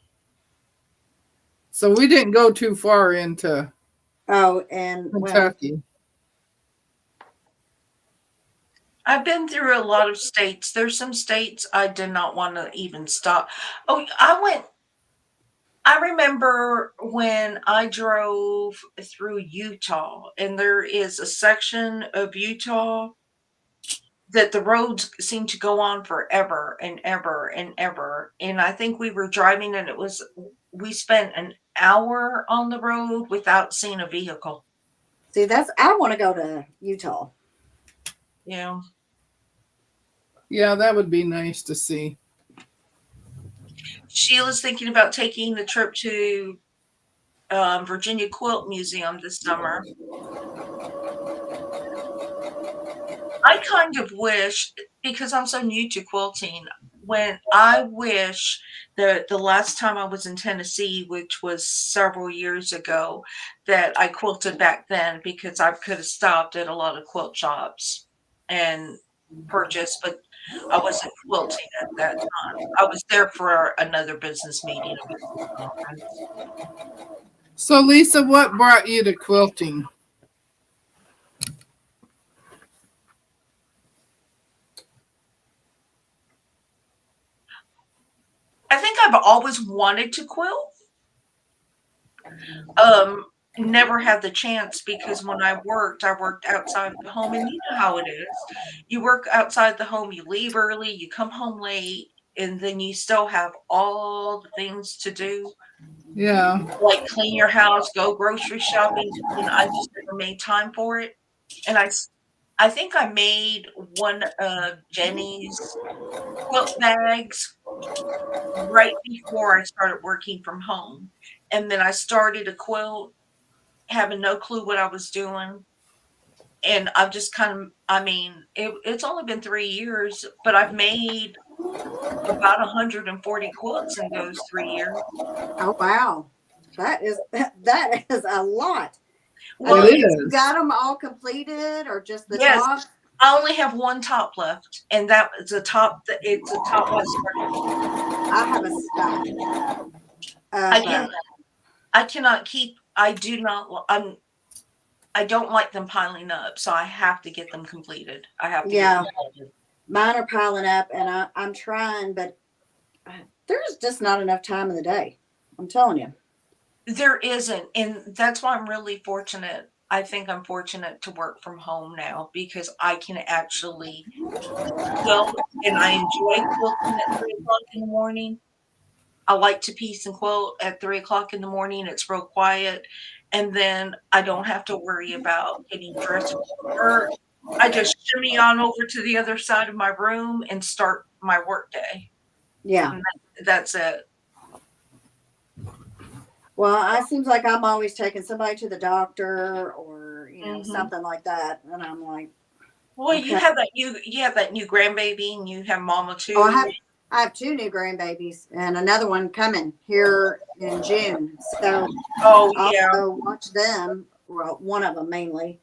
So we didn't go too far into Kentucky. I've been through a lot of states. There's some states I did not want to even stop. I remember when I drove through Utah, and there is a section of Utah that the roads seem to go on forever and ever and ever. And I think we were driving, and we spent an hour on the road without seeing a vehicle. See, I want to go to Utah. Yeah. Yeah, that would be nice to see. Sheila's thinking about taking the trip to Virginia Quilt Museum this summer. I kind of wish, because I'm so new to quilting, when I wish the last time I was in Tennessee, which was several years ago, that I quilted back then because I could have stopped at a lot of quilt shops and purchased, but I wasn't quilting at that time. I was there for another business meeting. So, Lisa, what brought you to quilting? I think I've always wanted to quilt. Never had the chance because when I worked outside the home, and you know how it is. You work outside the home, you leave early, you come home late, and then you still have all the things to do, Yeah. like clean your house, go grocery shopping, and I just never made time for it. And I think I made one of Jenny's quilt bags right before I started working from home. And then I started a quilt, having no clue what I was doing. And I've just it's only been 3 years, but I've made about 140 quilts in those 3 years. Oh wow, that is that is a lot. Well, It You is. got them all completed, or just the Yes. top? I only have one top left, and that is a top. It's a top one. I have a stack. I Of, can. I cannot keep. I do not. I don't like them piling up, so I have to get them completed. I have to. Yeah. Get them completed. mine are piling up, and I'm trying, but there's just not enough time in the day. I'm telling you. There isn't, and that's why I'm really fortunate. I think I'm fortunate to work from home now because I can actually quilt, and I enjoy quilting at 3 o'clock in the morning. I like to piece and quilt at 3 o'clock in the morning. It's real quiet, and then I don't have to worry about getting dressed for work. I just shimmy on over to the other side of my room and start my work day. Yeah. And that's it. Well, it seems like I'm always taking somebody to the doctor, or Mhm. something like that, and I'm like, Well, you Okay. have that new grandbaby, and you have mama too. oh, I have 2 new grandbabies and another one coming here in June. So Oh I'll yeah. go watch them. Well, one of them mainly.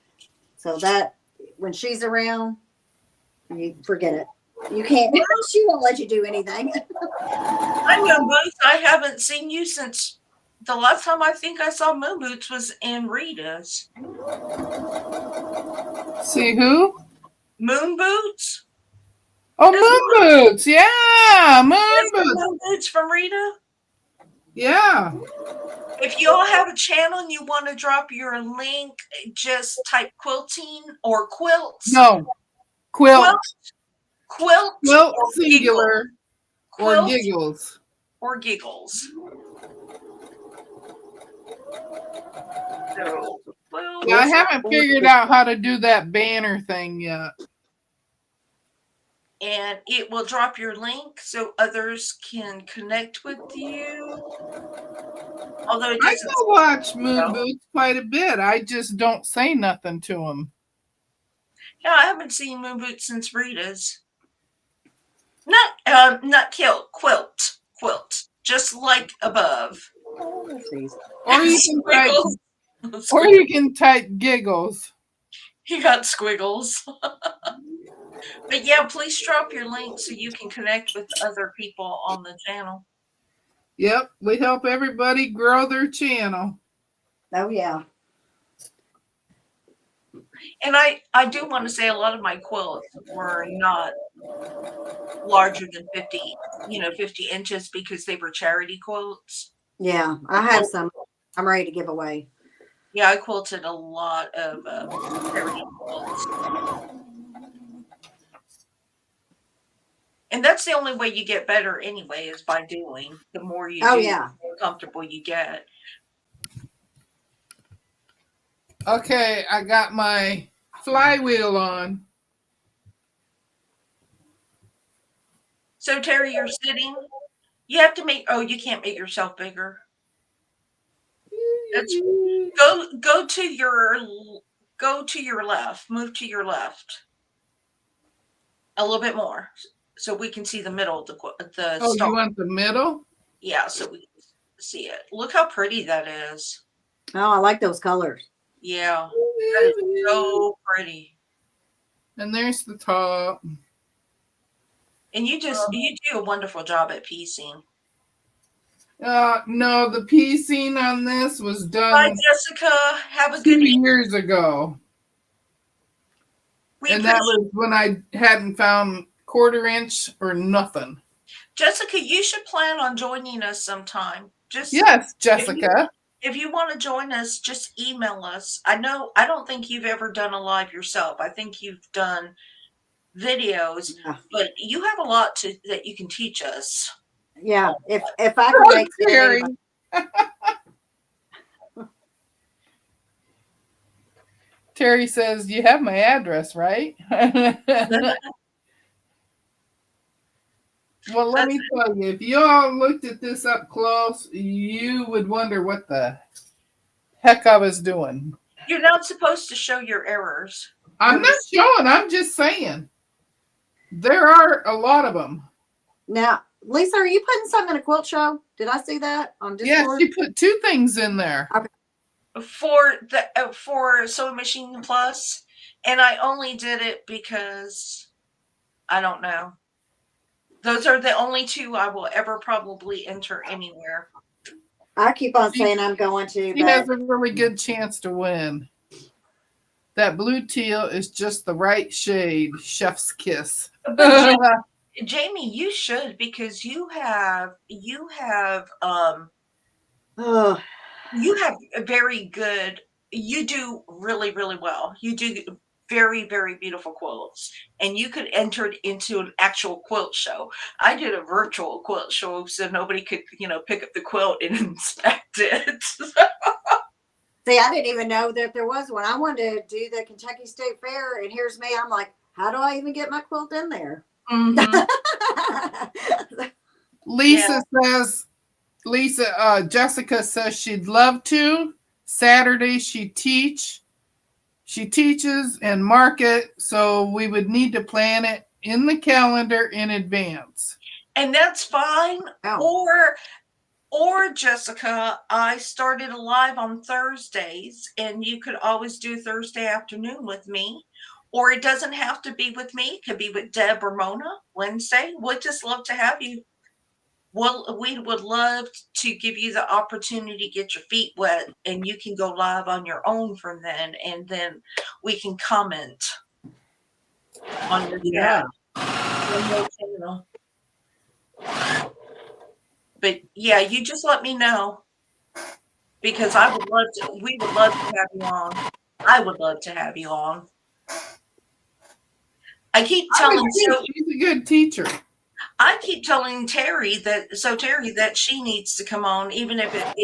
So that when she's around, you forget it. You can't. She won't let you do anything. I know Boots. I haven't seen you since the last time I think I saw Moon Boots was in Rita's. See who? Moon Boots? Oh, Moon Boots. Yeah, Moon That's the Boots. Moon Boots from Rita. Yeah. If you all have a channel and you want to drop your link, just type quilting or quilts. No. Quilt. Quilt Quilt or singular or Quilt giggles. or giggles. So, quilt. Yeah, I haven't figured out how to do that banner thing yet. And it will drop your link so others can connect with you. Although it I doesn't. go watch Moon No. Boots quite a bit. I just don't say nothing to them. Yeah, I haven't seen Moon Boots since Rita's. Not quilt, just like above. Let's see. Or you can type, Squiggles. or you can type giggles. He got squiggles. But yeah, please drop your link so you can connect with other people on the channel. Yep, we help everybody grow their channel. Oh yeah. And I do want to say a lot of my quilts were not larger than 50 inches because they were charity quilts. Yeah. I have some. I'm ready to give away. Yeah, I quilted a lot of charity quilts. And that's the only way you get better anyway, is by doing. The more you Oh do, yeah. the more comfortable you get. Okay, I got my flywheel on. So Terry, you're sitting. You have to you can't make yourself bigger. That's go to your left. Move to your left a little bit more, so we can see the middle of the Oh, star. you want the middle? Yeah, so we can see it. Look how pretty that is. Oh, I like those colors. Yeah, that is so pretty. And there's the top. And you do a wonderful job at piecing. No, the piecing on this was Bye, done Jessica. Have a 2 good evening. years ago. We And that appreciate- was when I hadn't found 1/4 inch or nothing. Jessica, you should plan on joining us sometime. Just Yes, Jessica. if you want to join us, just email us. I don't think you've ever done a live yourself. I think you've done videos, Yeah. but you have a lot that you can teach us. Yeah. If I can make it, Terry. Terry says, you have my address, right? Well, let me tell you, if you all looked at this up close, you would wonder what the heck I was doing. You're not supposed to show your errors. I'm not showing, I'm just saying. There are a lot of them. Now, Lisa, are you putting something in a quilt show? Did I see that on Yes, Discord? she put 2 things in there. For Sewing Machine Plus, and I only did it because I don't know. Those are the only 2 I will ever probably enter anywhere. I keep on saying I'm going to, She has but a really good chance to win. That blue teal is just the right shade. Chef's kiss. But Jamie, you should, because you have oh, a very good. You do really, really well. You do very, very beautiful quilts, and you could enter it into an actual quilt show. I did a virtual quilt show, so nobody could, pick up the quilt and inspect it. see, I didn't even know that there was one. I wanted to do the Kentucky State Fair, and here's me. I'm like, how do I even get my quilt in there? Mhm. Jessica says she'd love to. Saturday she teaches and market, so we would need to plan it in the calendar in advance. And that's fine. Oh. Or Jessica, I started a live on Thursdays, and you could always do Thursday afternoon with me. Or it doesn't have to be with me. It could be with Deb or Mona Wednesday. We'd just love to have you. Well, we would love to give you the opportunity to get your feet wet, and you can go live on your own from then, and then we can comment on your chat. But yeah, you just let me know, because we would love to have you on. I would love to have you on. I keep telling She's a good teacher. I keep telling Terry that she needs to come on, even if it's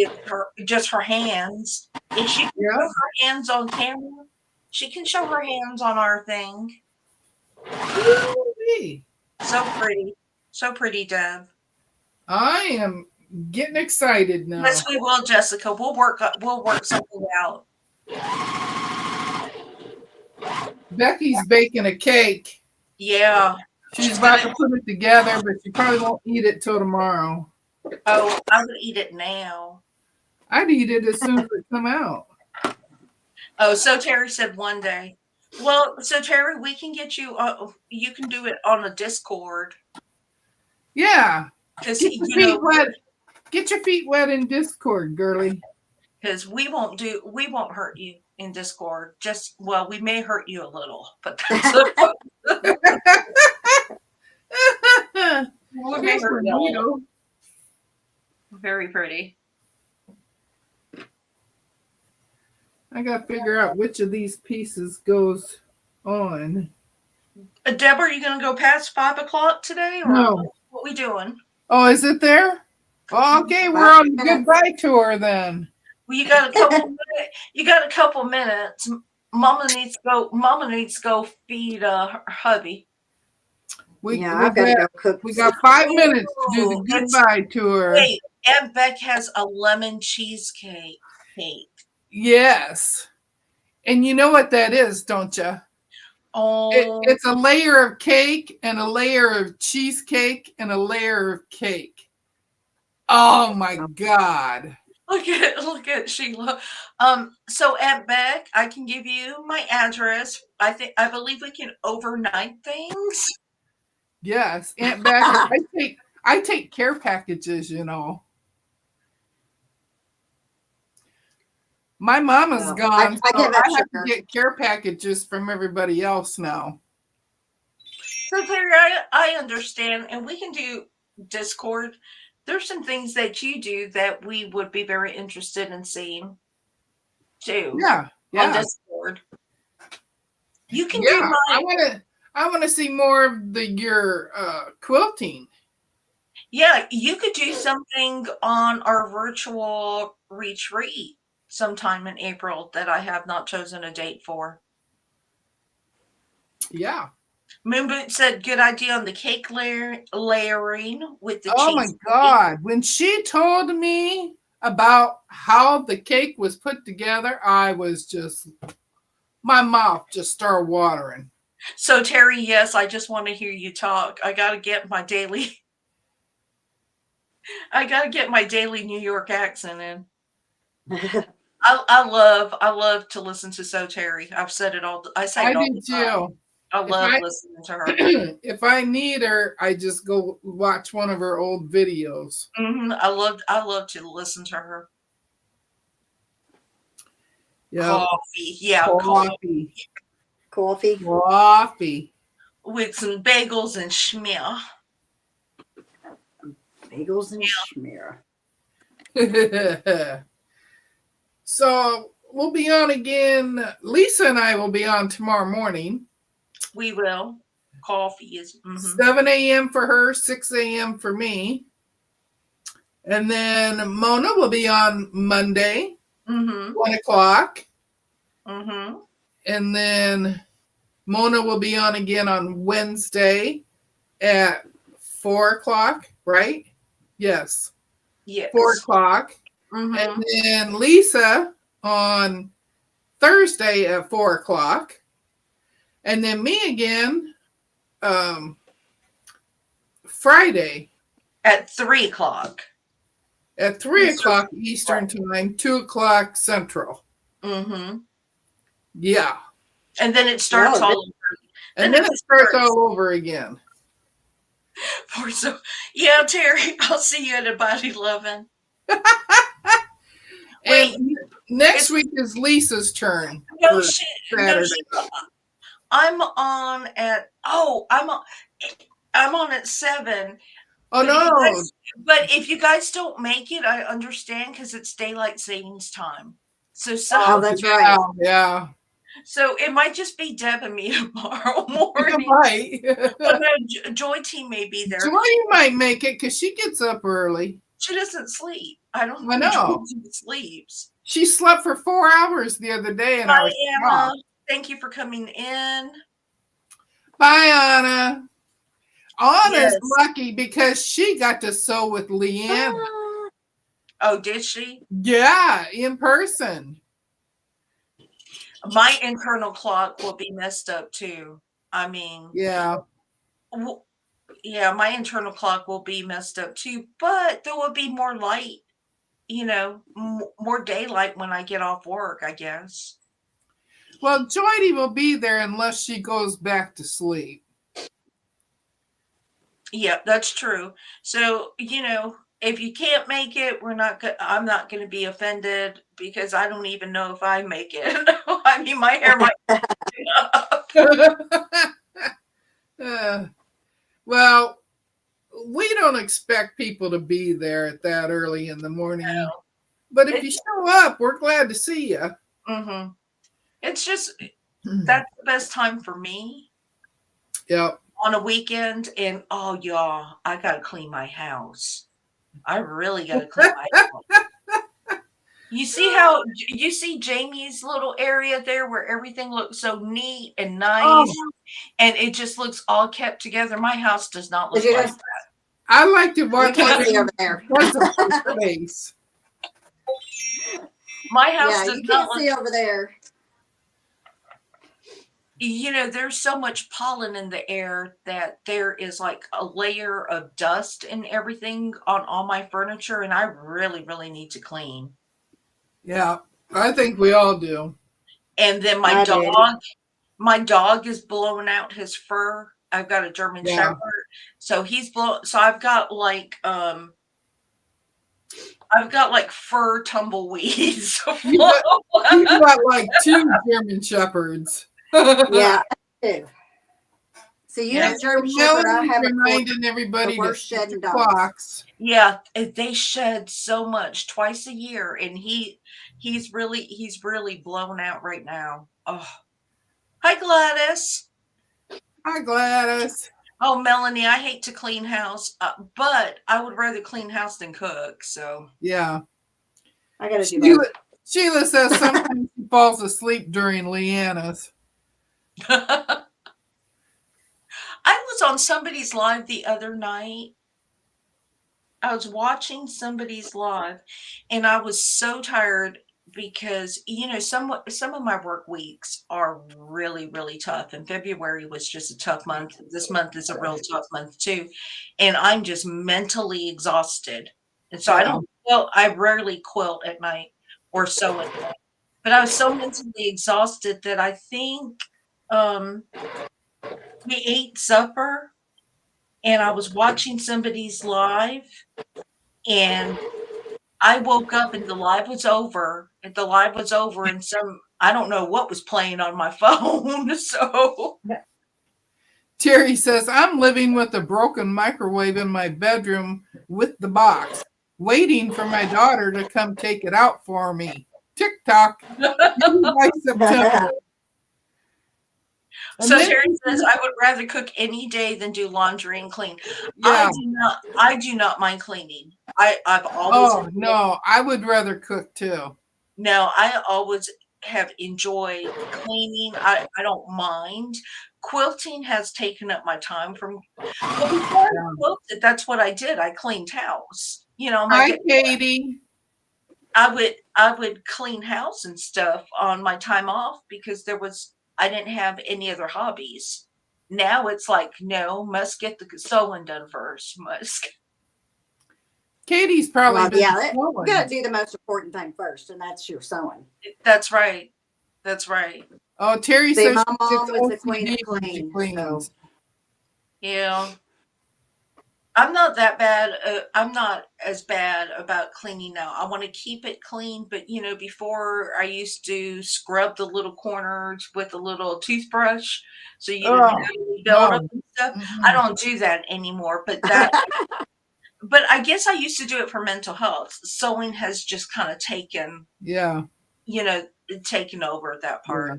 just her hands. If she can show her hands on camera, she can show her hands on our thing. So pretty, Deb. I am getting excited now. Yes, we will, Jessica. We'll work something out. Becky's baking a cake. Yeah. She's about to put it together, but she probably won't eat it till tomorrow. Oh, I would eat it now. I'd eat it as soon as it come out. Oh, so Terry said one day. Well, so Terry, we can get you. You can do it on a Discord. Yeah. Because Get your feet wet. Get your feet wet in Discord, girly. Because we won't hurt you in Discord. We may hurt you a little, but that's we may hurt you a little. Very pretty. I gotta figure out which of these pieces goes on. Deborah, are you gonna go past 5 o'clock today, or No. what we doing? Oh, is it there? Oh, okay, we're on the goodbye tour then. Well, you got a couple minutes. You got a couple minutes. Mama needs to go feed her hubby. We I've got to go cook. we got 5 minutes to do the Ooh, goodbye tour. Wait, Aunt Beck has a lemon cheesecake. cake. Yes. And you know what that is, don't you? Oh, It's a layer of cake and a layer of cheesecake and a layer of cake. Oh my God. look at Sheila. So Aunt Beck, I can give you my address. I believe we can overnight things. Yes. Aunt Beck, I take care packages, you know. My mama's Well, gone, I so give I up have to sugar. get care packages from everybody else now. So Terry, I understand, and we can do Discord. There's some things that you do that we would be very interested in seeing too Yeah. on Yeah. Discord. You can do Yeah. my I want to see more of your quilting. yeah, you could do something on our virtual retreat sometime in April that I have not chosen a date for. Yeah. Moonboot said good idea on the cake layering with the Oh my cheese. God. When she told me about how the cake was put together, I was just, my mouth just started watering. So Terry, yes, I just want to hear you talk. I gotta get my daily New York accent in. I love to listen to So Terry. I've said it all. I say I it all do the time. too. I If love listening to her. if I need her, I just go watch one of her old videos. I love to listen to her. Yeah. Coffee, yeah, coffee Coffee. Coffee. Coffee. with some bagels and schmear. Bagels and schmear. So we'll be on again. Lisa and I will be on tomorrow morning. We will. Coffee is 7 a.m. for her, 6 a.m. for me. And then Mona will be on Monday, 1 o'clock. And then Mona will be on again on Wednesday at 4 o'clock, right? Yes. Yes. 4 o'clock. And then Lisa on Thursday at 4 o'clock. And then me again Friday at 3 o'clock. At 3 o'clock Eastern time, 2 o'clock Central. Yeah. And then it starts all over. And then it starts all over again. So, yeah, Terry, I'll see you at about 11. And next week is Lisa's turn. No shit. Saturday. I'm on at I'm on at 7. Oh no. But if you guys don't make it, I understand because it's daylight savings time. So that's right. Yeah. So it might just be Deb and me tomorrow morning. Right. But no, Joy Team may be there. Joy might make it because she gets up early. She doesn't sleep. I don't I know. Joy sleeps. She slept for 4 hours the other day, and I was Anna. shocked. Thank you for coming in. Bye, Anna. Anna's Yes. lucky because she got to sew with Leanne. Oh, did she? Yeah, in person. My internal clock will be messed up too. I mean, Yeah. Yeah, my internal clock will be messed up too, but there will be more light, more daylight when I get off work, I guess. Well, Joydy will be there unless she goes back to sleep. Yeah, that's true. So, if you can't make it, I'm not going to be offended because I don't even know if I make it. I mean, my hair might. Well, we don't expect people to be there at that early in the morning. No. But if you show up, we're glad to see you. It's just, that's the best time for me. Yep. On a weekend, and y'all, I got to clean my house. I really got to clean my house. You see Jamie's little area there where everything looks so neat and nice, and it just looks all kept together. My house does not look like that. I like to watch over there. Space. My house Yeah, does you not can't see over there. there's so much pollen in the air that there is like a layer of dust and everything on all my furniture, and I really, really need to clean. Yeah, I think we all do. And then I do. my dog is blowing out his fur. I've got a German Yeah. Shepherd, so so I've got like fur tumbleweeds. You got like 2 German Shepherds. Yeah, I do. So you Yeah. have German Shepherd. I Melanie's have a reminding everybody the to worst shut the shedding dogs. clocks. Yeah, they shed so much twice a year, and he's really blown out right now. Oh, hi Gladys. Hi, Gladys. Oh, Melanie, I hate to clean house, but I would rather clean house than cook. So Yeah. I gotta do Sheila, both. Sheila says sometimes she falls asleep during Leanna's. I was on somebody's live the other night. I was watching somebody's live, and I was so tired because some of my work weeks are really, really tough, and February was just a tough month. This month is a real tough month too, and I'm just mentally exhausted. And so I rarely quilt at night or sew at night, but I was so mentally exhausted that I think we ate supper, and I was watching somebody's live, and I woke up and the live was over. And the live was over, and I don't know what was playing on my phone. So Terry says, I'm living with a broken microwave in my bedroom with the box, waiting for my daughter to come take it out for me. TikTok. By September. And So then- Terry says, I would rather cook any day than do laundry and clean. Yeah. I do not mind cleaning. I've always Oh, no, I would rather cook too. No, I always have enjoyed cleaning. I don't mind. Quilting has taken up my time from before I quilted, that's what I did. I cleaned house. Hi, Katie. I would clean house and stuff on my time off because I didn't have any other hobbies. Now it's like, no, must get the sewing done first. Katie's probably You sewing. gotta do the most important thing first, and that's your sewing. That's right. That's right. Oh, Terry See, says my she mom gets was the queen of OCD when she clean, cleans. so. Yeah. I'm not that bad. I'm not as bad about cleaning now. I want to keep it clean, but before I used to scrub the little corners with a little toothbrush, so you didn't have any buildup and stuff. Mhm. I don't do that anymore. But I guess I used to do it for mental health. Sewing has just kind of taken over that part. Yeah.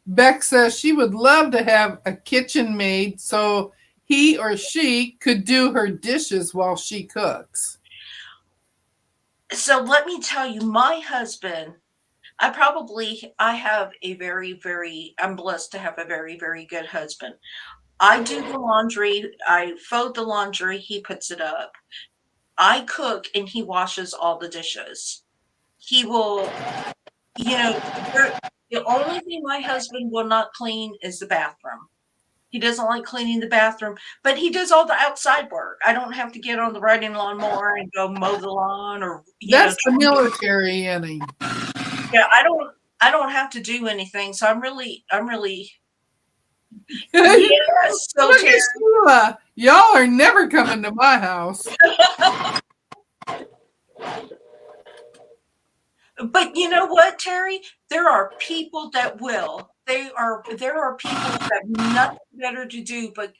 Beck says she would love to have a kitchen maid so he or she could do her dishes while she cooks. So let me tell you, my husband, I'm blessed to have a very, very good husband. I do the laundry, I fold the laundry, he puts it up. I cook and he washes all the dishes. He will, the only thing my husband will not clean is the bathroom. He doesn't like cleaning the bathroom, but he does all the outside work. I don't have to get on the riding lawnmower and go mow the lawn or That's the military in him. Yeah, I don't have to do anything. So I'm really yes, so Look at Terry. Sheila. Y'all are never coming to my house. But you know what, Terry? There are people that will. There are people that have nothing better to do but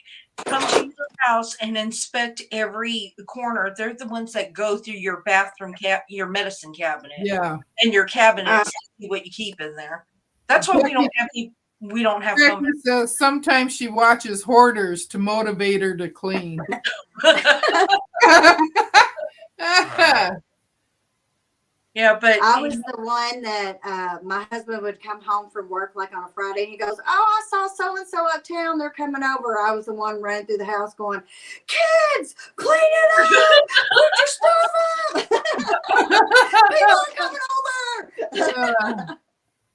come to your house and inspect every corner. They're the ones that go through your bathroom your medicine cabinet, Yeah. and your cabinet to see what you keep in there. That's why we don't have people. We don't have Becky says sometimes she watches Hoarders to motivate her to clean. Yeah, but I was the one that my husband would come home from work like on a Friday and he goes, oh, I saw so-and-so uptown. They're coming over. I was the one running through the house going, kids, clean it up. Put your stuff up. People are coming over.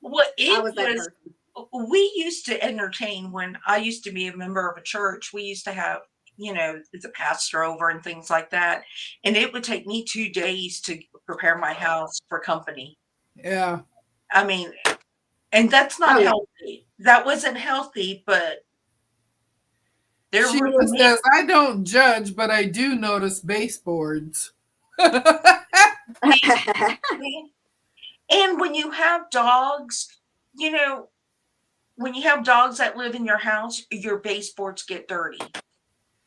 Well, I it was that was. person. We used to entertain when I used to be a member of a church. We used to have, the pastor over and things like that. And it would take me 2 days to prepare my house for company. Yeah. I mean, and that's not Oh, yeah. healthy. That wasn't healthy, but there were Sheila says, I don't judge, but I do notice baseboards. and when you have dogs, when you have dogs that live in your house, your baseboards get dirty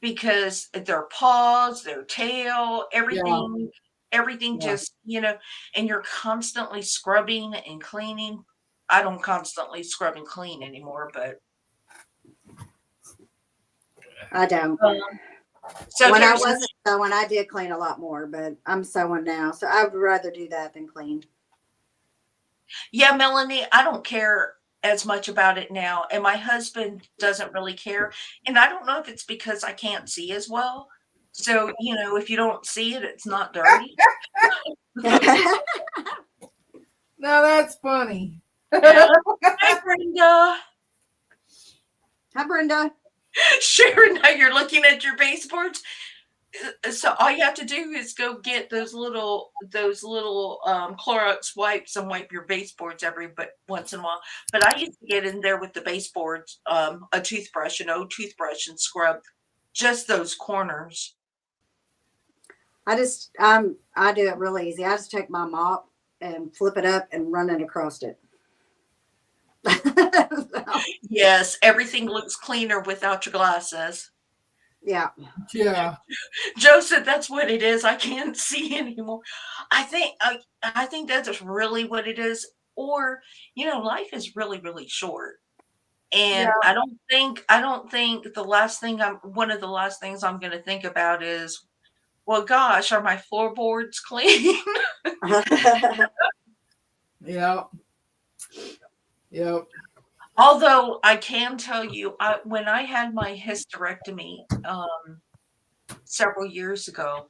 because their paws, their tail, everything Yeah. just, and you're constantly scrubbing and cleaning. I don't constantly scrub and clean anymore, but I don't. so When I there's- wasn't sewing, I did clean a lot more, but I'm sewing now. So I would rather do that than clean. yeah, Melanie, I don't care as much about it now. And my husband doesn't really care. And I don't know if it's because I can't see as well. So, if you don't see it, it's not dirty. Now that's funny. Yeah. Hi, Brenda. Hi, Brenda. Sharon, now you're looking at your baseboards. So all you have to do is go get those little Clorox wipes and wipe your baseboards once in a while. But I used to get in there with the baseboards, an old toothbrush, and scrub just those corners. I do it real easy. I just take my mop and flip it up and run it across it. So, Yes, everything looks cleaner without your glasses. yeah. Yeah. Joe said that's what it is. I can't see anymore. I think that's just really what it is. Or, life is really, really short. And I don't think one of the last things I'm going to think about is, well, gosh, are my floorboards clean? Yep. Yep. Although I can tell you, when I had my hysterectomy several years ago,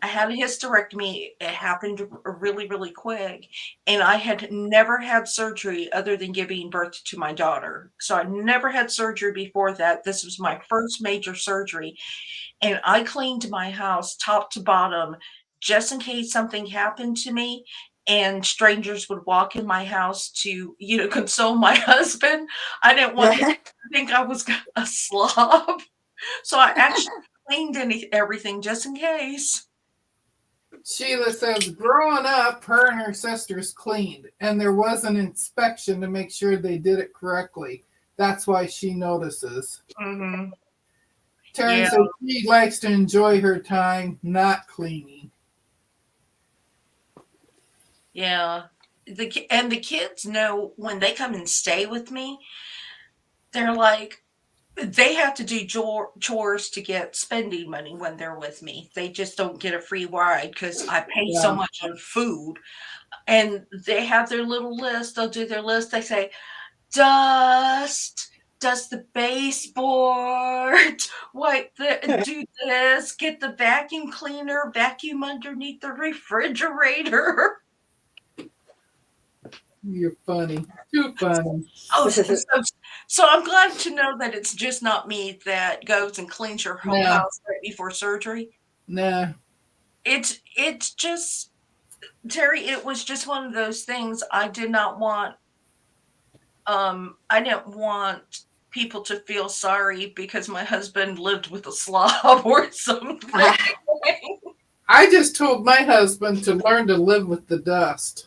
I had a hysterectomy. It happened really, really quick. And I had never had surgery other than giving birth to my daughter. So I never had surgery before that. This was my first major surgery. And I cleaned my house top to bottom just in case something happened to me and strangers would walk in my house to, console my husband. I didn't want him to think I was a slob. So I actually cleaned everything just in case. Sheila says, growing up, her and her sisters cleaned, and there was an inspection to make sure they did it correctly. That's why she notices. Mm-hmm. Terry Yeah. says she likes to enjoy her time not cleaning. Yeah. The kids know when they come and stay with me, they're like, they have to do chores to get spending money when they're with me. They just don't get a free ride because I pay so Yeah. much on food. And they have their little list. They'll do their list. They say, dust the baseboard, do this, get the vacuum cleaner, vacuum underneath the refrigerator. You're funny. Too funny. Oh, so I'm glad to know that it's just not me that goes and cleans your whole No. house right before surgery. Nah. It's just, Terry, it was just one of those things I did not want. I didn't want people to feel sorry because my husband lived with a slob or something. I just told my husband to learn to live with the dust.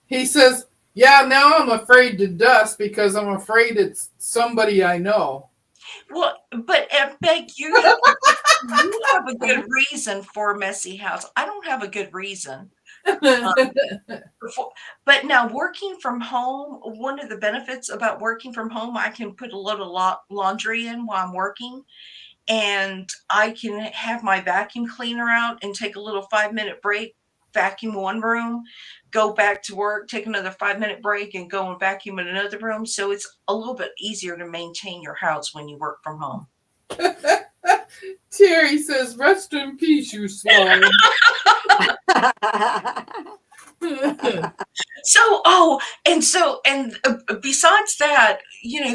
He says, yeah, now I'm afraid to dust because I'm afraid it's somebody I know. Well, but Beck, you have a good reason for a messy house. I don't have a good reason. But now working from home, one of the benefits about working from home, I can put a little laundry in while I'm working, and I can have my vacuum cleaner out and take a little 5-minute break, vacuum one room, go back to work, take another 5-minute break, and go and vacuum in another room. So it's a little bit easier to maintain your house when you work from home. Terry says, rest in peace, you slob. So, besides that,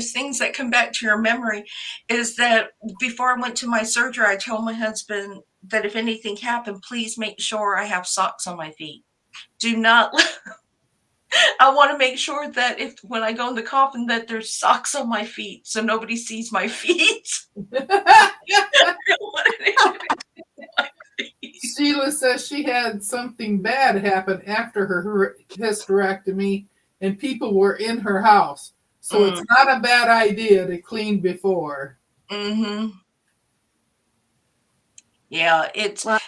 things that come back to your memory is that before I went to my surgery, I told my husband that if anything happened, please make sure I have socks on my feet. Do not, I want to make sure that when I go in the coffin, that there's socks on my feet so nobody sees my feet. Sheila says she had something bad happen after her hysterectomy and people were in her house. So it's not a bad idea to clean before. Mm-hmm. Yeah, it's Well,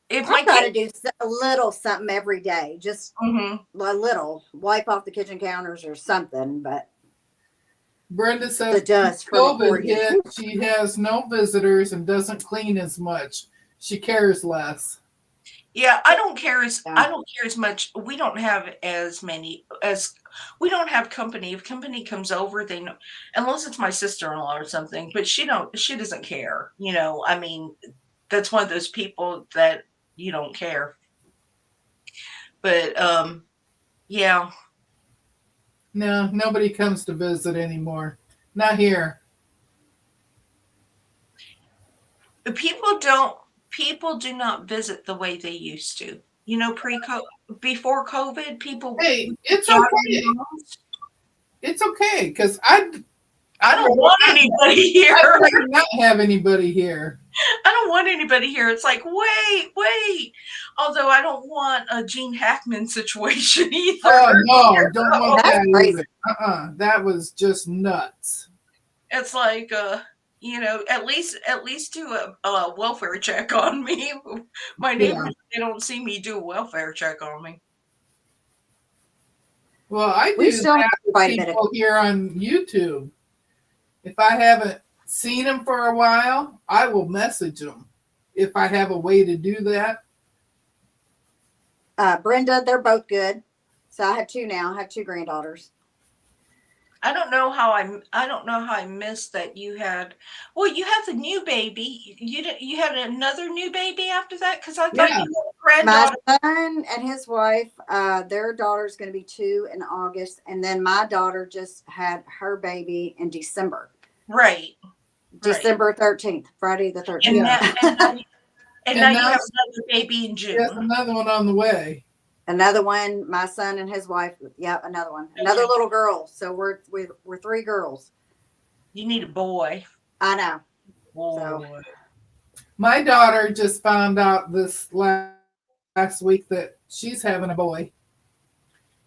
if I my try to kid, do a little something every day, just Mhm. a little, wipe off the kitchen counters or something. But Brenda the says dust from COVID recording. hit, she has no visitors and doesn't clean as much. She cares less. Yeah, I don't care as Yeah. much. We don't have as many as we don't have company. If company comes over, they know, unless it's my sister-in-law or something, but she doesn't care. I mean, that's one of those people that you don't care. But yeah, No, nobody comes to visit anymore. Not here. people do not visit the way they used to. Before COVID, people Hey, it's got okay. involved. It's okay because I'd I don't want anybody here. I'd rather not have anybody here. I don't want anybody here. It's like, wait. Although I don't want a Gene Hackman situation either. Oh no, don't want That's that crazy. either. That was just nuts. It's like, at least do a welfare check on me. My neighbors, they don't see me do a welfare check on me. Well, I We do still have that with quite a bit of people here on YouTube. If I haven't seen them for a while, I will message them if I have a way to do that. Brenda, they're both good. So I have two now. I have two granddaughters. I don't know how I missed that you had. Well, you had the new baby. You had another new baby after that because I thought Yeah. you had a My granddaughter. son and his wife, their daughter's going to be 2 in August. And then my daughter just had her baby in December. Right. December 13th, Friday the 13th. And Yeah. now you now have another baby in June. There's another one on the way. Another one, my son and his wife. Yeah, another one. Another Okay. little girl. So we're 3 girls. You need a boy. I know. Boy. My daughter just found out this last week that she's having a boy.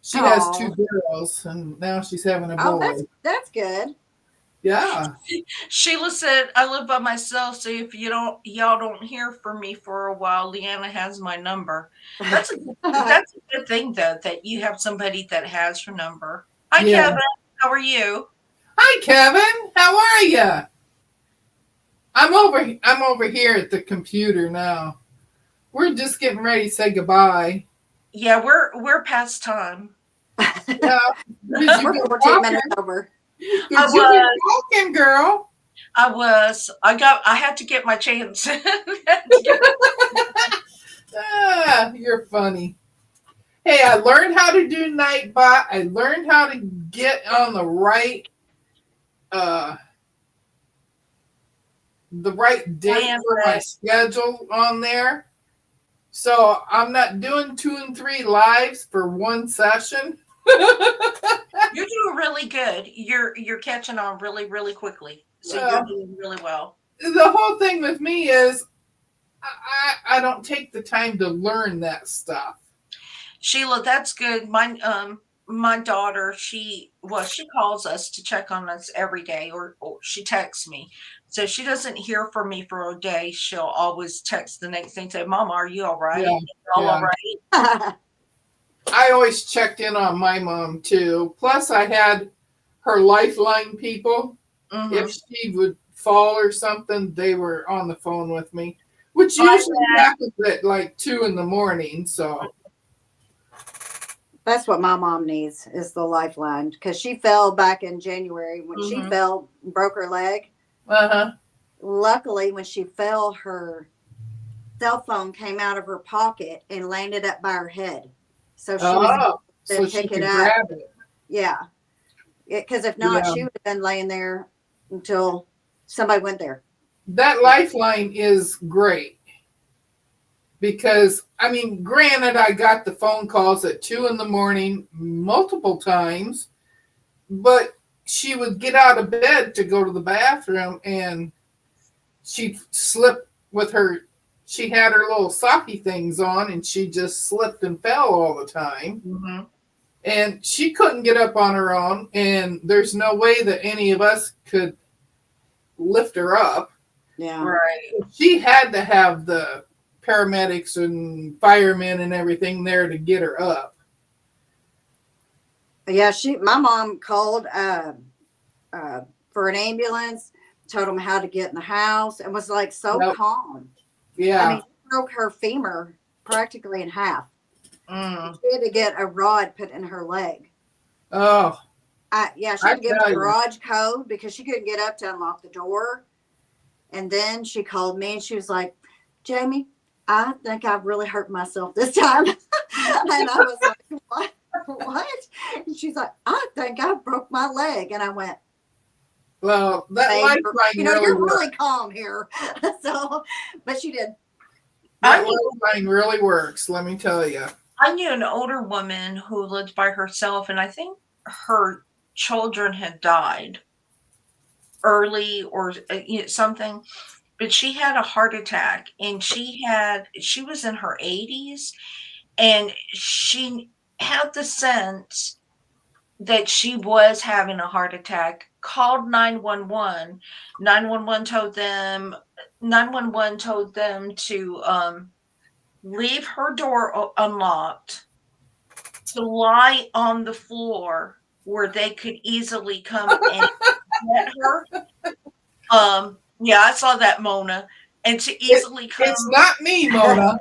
She has Aw. 2 girls, and now she's having a boy. Oh, that's good. Yeah. Sheila said, "I live by myself, so if y'all don't hear from me for a while, Leanna has my number." That's a good thing, though, that you have somebody that has your number. Hi, Yeah. Kevin. How are you? Hi, Kevin. How are you? I'm over here at the computer now. We're just getting ready to say goodbye. Yeah, we're past time. Yeah. We're 14 minutes over. You've been talking, girl. I had to get my chance. You're funny. Hey, I learned how to do Nightbot. I learned how to get on the right date for my schedule on there. So I'm not doing 2 and 3 lives for one session. You're doing really good. You're catching on really, really quickly. So you're doing really well. The whole thing with me is I don't take the time to learn that stuff. Sheila, that's good. My daughter, she calls us to check on us every day, or she texts me. So she doesn't hear from me for a day. She'll always text the next day and say, "Mama, are you all right? Yeah, All yeah. right?" I always checked in on my mom too. Plus, I had her Lifeline people. Mhm. If she would fall or something, they were on the phone with me, which Oh, usually yeah. happens at like 2 in the morning. So That's what my mom needs is the Lifeline because she fell back in January when she Mhm. fell, broke her leg. uh-huh. Luckily, when she fell, her cell phone came out of her pocket and landed up by her head. So she was Oh, to so she pick could it up. grab it. Yeah. Because if not, Yeah. she would have been laying there until somebody went there. That lifeline is great because, I mean, granted, I got the phone calls at 2 a.m. multiple times, but she would get out of bed to go to the bathroom and she'd slip with her. She had her little socky things on and she just slipped and fell all the time. Mm-hmm. And she couldn't get up on her own. And there's no way that any of us could lift her up. Yeah. Right. She had to have the paramedics and firemen and everything there to get her up. Yeah, my mom called for an ambulance, told them how to get in the house, and was like so Yep. calm. Yeah. I mean, she broke her femur practically in half. Mm. She had to get a rod put in her leg. Oh, She I had to give tell the you. garage code because she couldn't get up to unlock the door. And then she called me and she was like, Jamie, I think I've really hurt myself this time. And I was like, what? What? And she's like, I think I broke my leg. And I went, well, that "Babe, lifeline really you're works. really calm here." So, but she did. That I knew- lifeline really works, let me tell you. I knew an older woman who lived by herself, and I think her children had died early or something. But she had a heart attack, and she was in her 80s, and she had the sense that she was having a heart attack. Called 911. 911 told them to leave her door unlocked, to lie on the floor where they could easily come and get her. Yeah, I saw that, Mona. And to easily come. It's not me, Mona.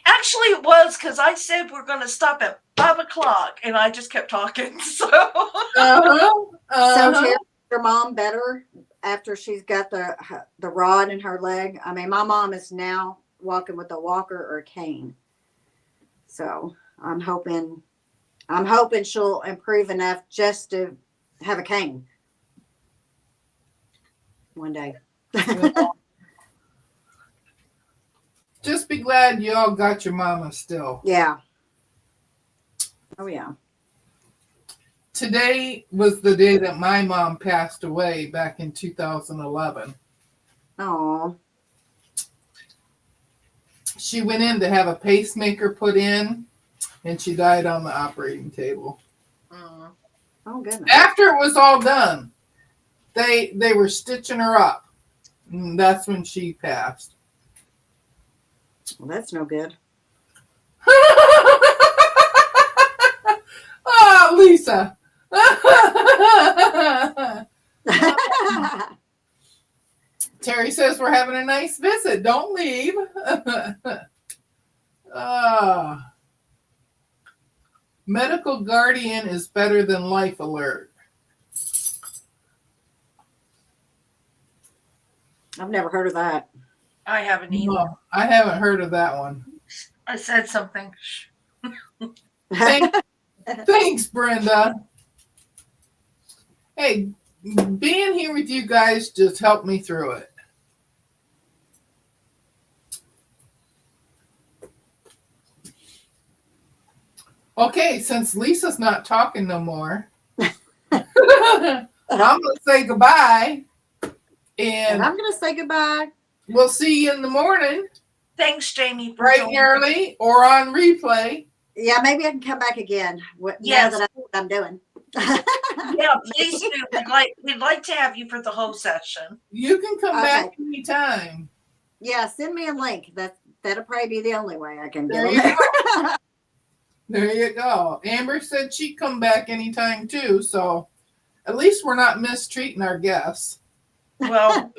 Actually, it was because I said we're going to stop at 5 o'clock, and I just kept talking. So, Uh-huh. So, Terry, your mom better after she's got the rod in her leg? I mean, my mom is now walking with a walker or a cane. So I'm hoping she'll improve enough just to have a cane one day. Just be glad you all got your mama still. Yeah. Oh yeah. Today was the day that my mom passed away back in 2011. Oh. She went in to have a pacemaker put in, and she died on the operating table. Oh goodness. After it was all done, they were stitching her up. And that's when she passed. Well, that's no good. Oh, Lisa. Terry says we're having a nice visit. Don't leave. Medical Guardian is better than Life Alert. I've never heard of that. I haven't either. No, I haven't heard of that one. I said something. Thanks, Brenda. Hey, being here with you guys just helped me through it. Okay, since Lisa's not talking no more, I'm going to say goodbye. And And I'm going to say goodbye. we'll see you in the morning, Thanks, Jamie, for bright and joining. early, or on replay. Yeah, maybe I can come back again. Yes. Now that I know what I'm doing. Yeah, please do. We'd like to have you for the whole session. You can come Okay. back anytime. Yeah, send me a link. That'll probably be the only way I can There get you on go. there. There you go. Amber said she'd come back anytime too, so at least we're not mistreating our guests. Well,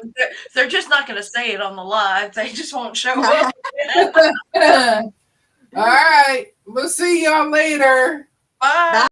they're just not going to say it on the live. They just won't show up. All right. We'll see y'all later. Bye.